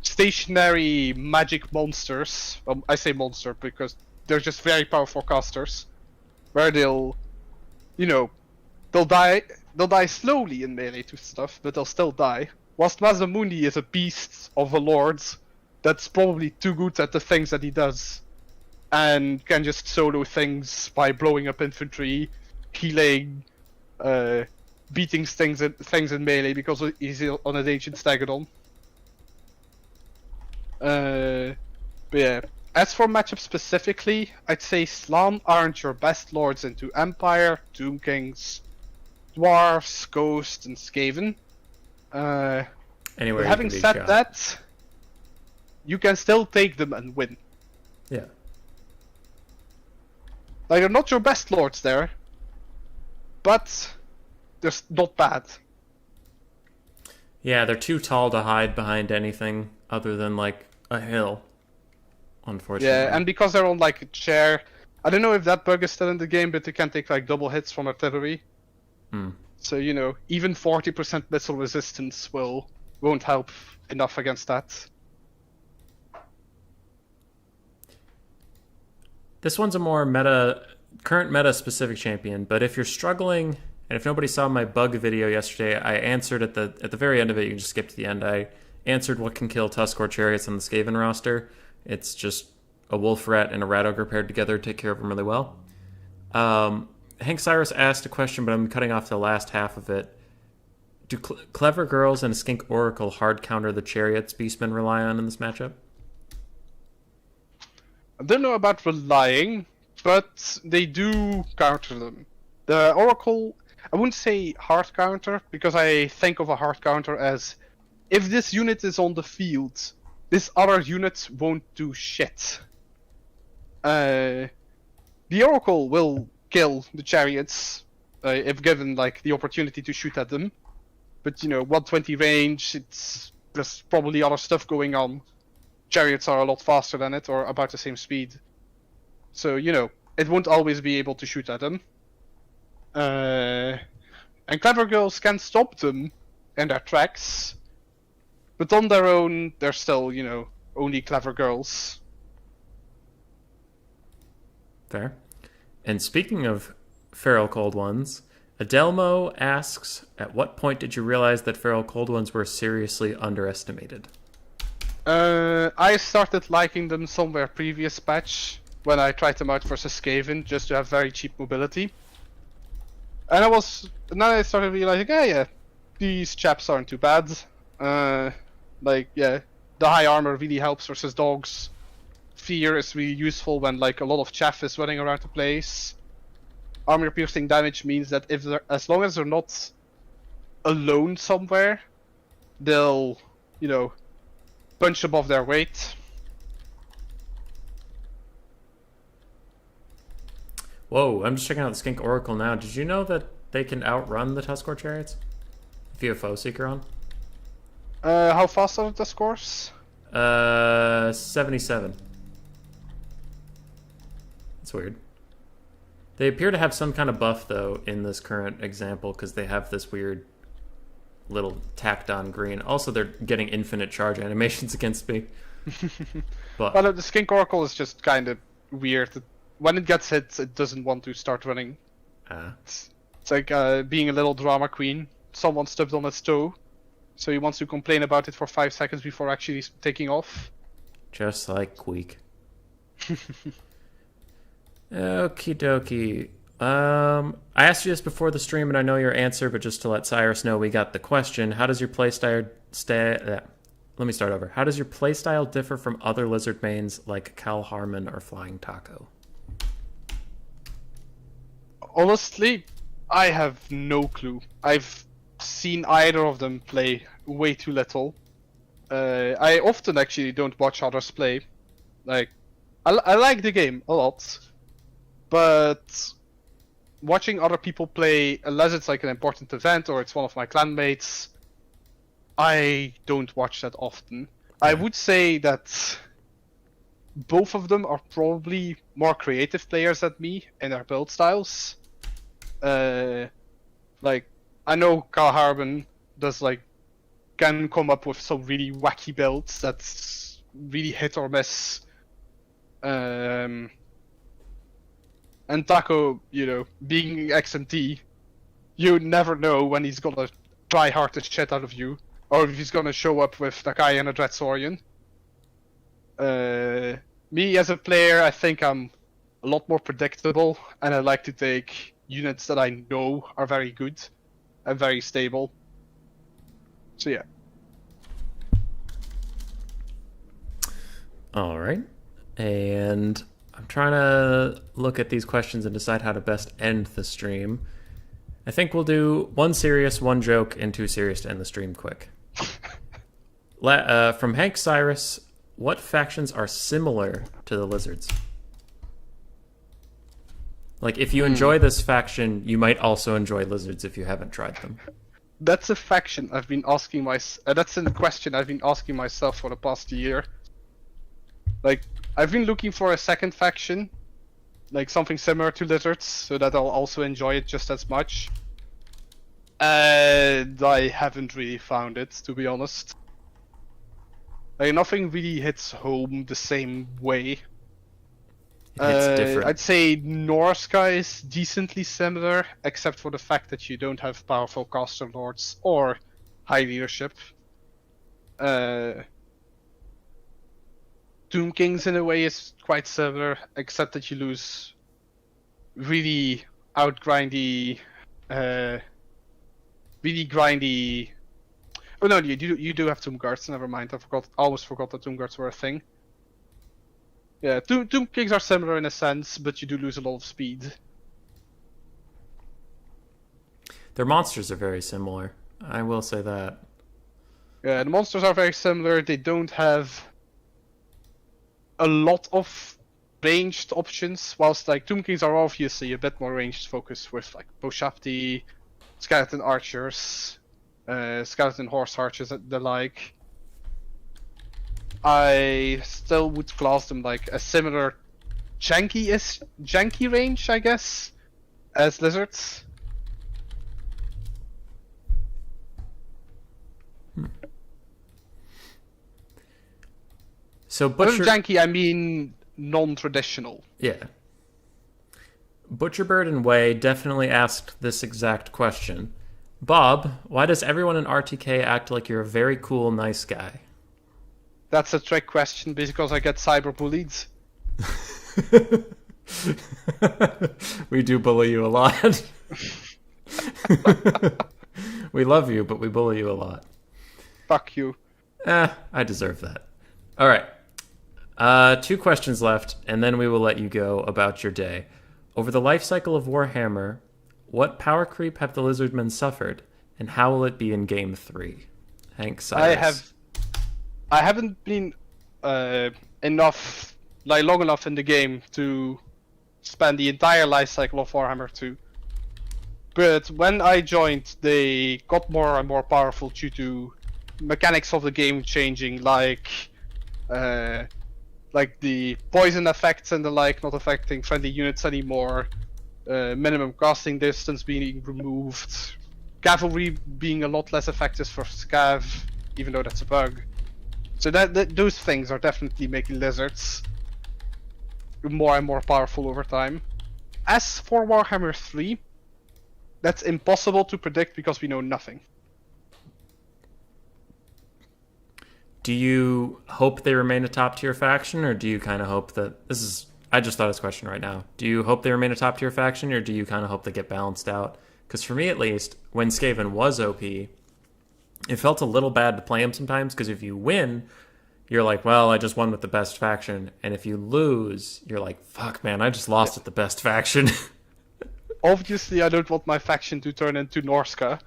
Speaker 2: stationary magic monsters, I say monster because they're just very powerful casters, where they'll die slowly in melee to stuff, but they'll still die. Whilst Mazdamundi is a beast of a lord that's probably too good at the things that he does, and can just solo things by blowing up infantry, healing, beating things in melee because he's on an Ancient Stegodon. But yeah, as for matchups specifically, I'd say Slann aren't your best lords into Empire, Tomb Kings, Dwarves, Ghost, and Skaven.
Speaker 1: Anyway,
Speaker 2: having said that, you can still take them and win.
Speaker 1: Yeah.
Speaker 2: Like, they're not your best lords there, but they're not bad.
Speaker 1: Yeah, they're too tall to hide behind anything other than like a hill. Unfortunately.
Speaker 2: Yeah, and because they're on like a chair, I don't know if that bug is still in the game, but they can take like double hits from artillery. So even 40% missile resistance won't help enough against that.
Speaker 1: This one's a more current meta specific champion, but if you're struggling, and if nobody saw my bug video yesterday, I answered at the very end of it, you can just skip to the end, I answered what can kill Tuskor Chariots on the Skaven roster. It's just a wolf rat and a rat ogre paired together take care of them really well. Hank Cyrus asked a question, but I'm cutting off the last half of it. Do clever girls and a skink oracle hard counter the chariots beastmen rely on in this matchup?
Speaker 2: I don't know about relying, but they do counter them. The oracle, I wouldn't say hard counter, because I think of a hard counter as if this unit is on the field, this other unit won't do shit. The oracle will kill the chariots if given like the opportunity to shoot at them. But 120 range, there's probably other stuff going on. Chariots are a lot faster than it, or about the same speed. So, it won't always be able to shoot at them. And clever girls can stop them in their tracks. But on their own, they're still, only clever girls.
Speaker 1: Fair. And speaking of feral cold ones, Adelmo asks, at what point did you realize that feral cold ones were seriously underestimated?
Speaker 2: I started liking them somewhere previous patch, when I tried them out versus Skaven, just to have very cheap mobility. And then I started realizing, yeah, these chaps aren't too bad. The high armor really helps versus dogs. Fear is really useful when a lot of chaff is running around the place. Armor piercing damage means that as long as they're not alone somewhere, they'll, punch above their weight.
Speaker 1: Whoa, I'm just checking out the Skink Oracle now. Did you know that they can outrun the Tuskor chariots? If you have Foe Seeker on?
Speaker 2: How fast are the scores?
Speaker 1: 77. That's weird. They appear to have some kind of buff, though, in this current example, because they have this weird little tacked-on green. Also, they're getting infinite charge animations against me. But
Speaker 2: well, the Skink Oracle is just kind of weird. When it gets hit, it doesn't want to start running. It's like being a little drama queen. Someone stepped on its toe, so he wants to complain about it for 5 seconds before actually taking off.
Speaker 1: Just like Queek. Okie dokie. I asked you this before the stream, and I know your answer, but just to let Cyrus know, we got the question. How does your playstyle Let me start over. How does your playstyle differ from other lizard mains like Cal Harmon or Flying Taco?
Speaker 2: Honestly, I have no clue. I've seen either of them play way too little. I often actually don't watch others play. I like the game a lot, but watching other people play, unless it's like an important event or it's one of my clanmates, I don't watch that often. I would say that both of them are probably more creative players than me in their build styles. I know Carl Harben can come up with some really wacky builds that's really hit or miss. And Taco, being XMT, you never know when he's gonna try hard the shit out of you, or if he's gonna show up with Nakai and a Dreadsaurian. Me as a player, I think I'm a lot more predictable, and I like to take units that I know are very good and very stable. So yeah.
Speaker 1: All right. And I'm trying to look at these questions and decide how to best end the stream. I think we'll do one serious, one joke, and two serious to end the stream quick. From Hank Cyrus, what factions are similar to the lizards? If you enjoy this faction, you might also enjoy lizards if you haven't tried them.
Speaker 2: That's a faction I've been asking that's a question I've been asking myself for the past year. I've been looking for a second faction, something similar to lizards, so that I'll also enjoy it just as much. And I haven't really found it, to be honest. Nothing really hits home the same way.
Speaker 1: It's different.
Speaker 2: I'd say Norsca is decently similar, except for the fact that you don't have powerful caster lords or high leadership. Tomb Kings in a way is quite similar, except that you lose really outgrindy, uh, really grindy. Oh no, you do have Tomb Guards. Never mind, almost forgot that Tomb Guards were a thing. Yeah, Tomb Kings are similar in a sense, but you do lose a lot of speed.
Speaker 1: Their monsters are very similar. I will say that.
Speaker 2: Yeah, the monsters are very similar. They don't have a lot of ranged options, whilst like Tomb Kings are obviously a bit more ranged focused with like Boshafti, skeleton archers, skeleton horse archers and the like. I still would class them like a similar janky range, I guess, as lizards.
Speaker 1: So
Speaker 2: By
Speaker 1: Butcher...
Speaker 2: janky, I mean non-traditional.
Speaker 1: Yeah. Butcherbird and Way definitely asked this exact question. Bob, why does everyone in RTK act like you're a very cool, nice guy?
Speaker 2: That's a trick question because I get cyberbullied.
Speaker 1: We do bully you a lot. We love you, but we bully you a lot.
Speaker 2: Fuck you.
Speaker 1: I deserve that. All right. 2 questions left, and then we will let you go about your day. Over the life cycle of Warhammer, what power creep have the Lizardmen suffered, and how will it be in Game 3? Hank Cyrus.
Speaker 2: I haven't been long enough in the game to spend the entire life cycle of Warhammer 2. But when I joined, they got more and more powerful due to mechanics of the game changing, like the poison effects and the like not affecting friendly units anymore, minimum casting distance being removed, cavalry being a lot less effective for scav, even though that's a bug. So those things are definitely making lizards more and more powerful over time. As for Warhammer 3, that's impossible to predict because we know nothing.
Speaker 1: Do you hope they remain a top tier faction, or do you kind of hope that I just thought of this question right now. Do you hope they remain a top tier faction, or do you kind of hope they get balanced out? Because for me, at least, when Skaven was OP, it felt a little bad to play him sometimes, because if you win, you're like, well, I just won with the best faction. And if you lose, you're like, fuck, man, I just lost with the best faction.
Speaker 2: Obviously, I don't want my faction to turn into Norska,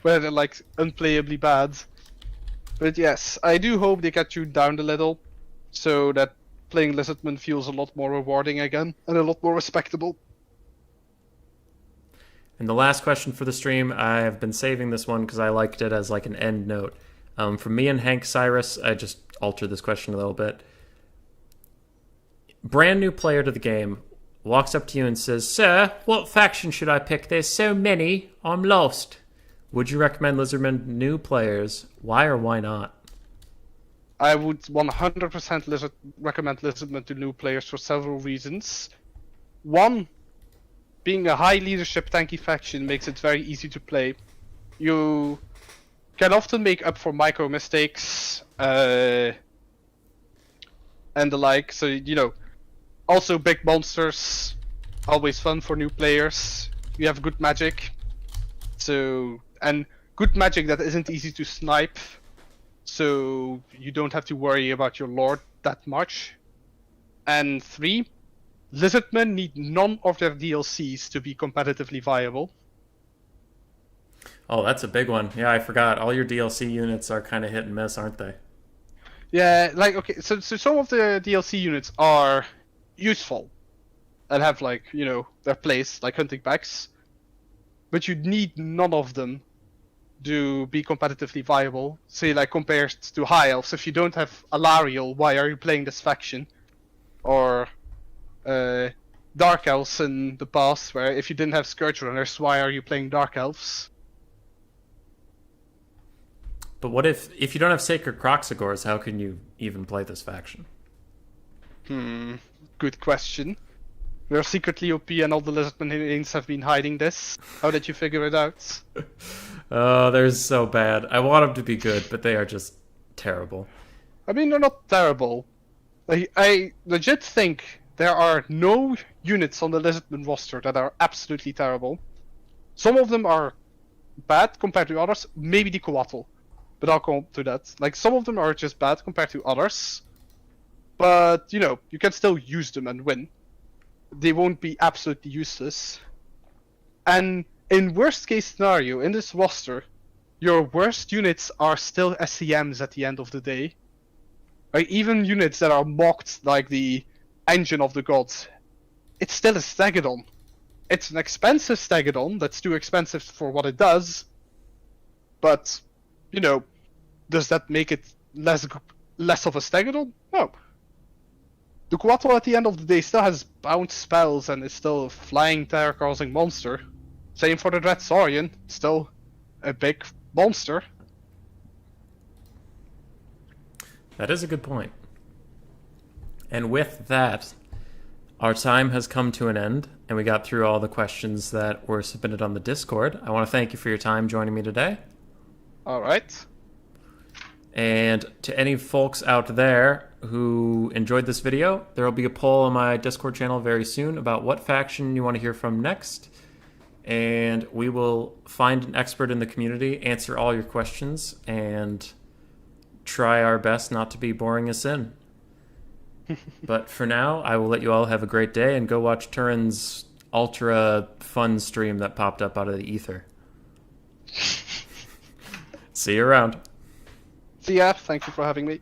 Speaker 2: where they're like unplayably bad. But yes, I do hope they get tuned down a little, so that playing Lizardman feels a lot more rewarding again, and a lot more respectable.
Speaker 1: And the last question for the stream, I have been saving this one because I liked it as like an end note. From me and Hank Cyrus, I just altered this question a little bit. Brand new player to the game walks up to you and says, "Sir, what faction should I pick? There's so many, I'm lost." Would you recommend Lizardman to new players? Why or why not?
Speaker 2: I would 100% recommend Lizardman to new players for several reasons. One, being a high leadership tanky faction makes it very easy to play. You can often make up for micro mistakes and the like. So, you know, also big monsters, always fun for new players. You have good magic. And good magic that isn't easy to snipe. So you don't have to worry about your lord that much. And 3, Lizardmen need none of their DLCs to be competitively viable.
Speaker 1: Oh, that's a big one. Yeah, I forgot. All your DLC units are kind of hit and miss, aren't they?
Speaker 2: Yeah, like, okay, so some of the DLC units are useful and have, like, you know, their place, like hunting packs. But you need none of them to be competitively viable. Say, like, compared to High Elves, if you don't have Alariel, why are you playing this faction? Or Dark Elves in the past, where if you didn't have Scourge Runners, why are you playing Dark Elves?
Speaker 1: But what if you don't have Sacred Croxagores, how can you even play this faction?
Speaker 2: Good question. We're secretly OP and all the Lizardmen lanes have been hiding this. How did you figure it out?
Speaker 1: Oh, they're so bad. I want them to be good, but they are just terrible.
Speaker 2: I mean, they're not terrible. Like, I legit think there are no units on the Lizardman roster that are absolutely terrible. Some of them are bad compared to others, maybe the Coatl, but I'll come to that. Like, some of them are just bad compared to others, but, you can still use them and win. They won't be absolutely useless. And in worst case scenario, in this roster, your worst units are still SCMs at the end of the day. Like, even units that are mocked like the engine of the gods, it's still a Stegadon. It's an expensive Stegadon that's too expensive for what it does, but, does that make it less of a Stegadon? No. The Quattro at the end of the day still has bounce spells and is still a flying terror-causing monster. Same for the Dread Saurian, still a big monster.
Speaker 1: That is a good point. And with that, our time has come to an end, and we got through all the questions that were submitted on the Discord. I want to thank you for your time joining me today.
Speaker 2: Alright.
Speaker 1: And to any folks out there who enjoyed this video, there will be a poll on my Discord channel very soon about what faction you want to hear from next. And we will find an expert in the community, answer all your questions, and try our best not to be boring as sin. But for now, I will let you all have a great day and go watch Turin's ultra fun stream that popped up out of the ether. See you around.
Speaker 2: See ya, thank you for having me.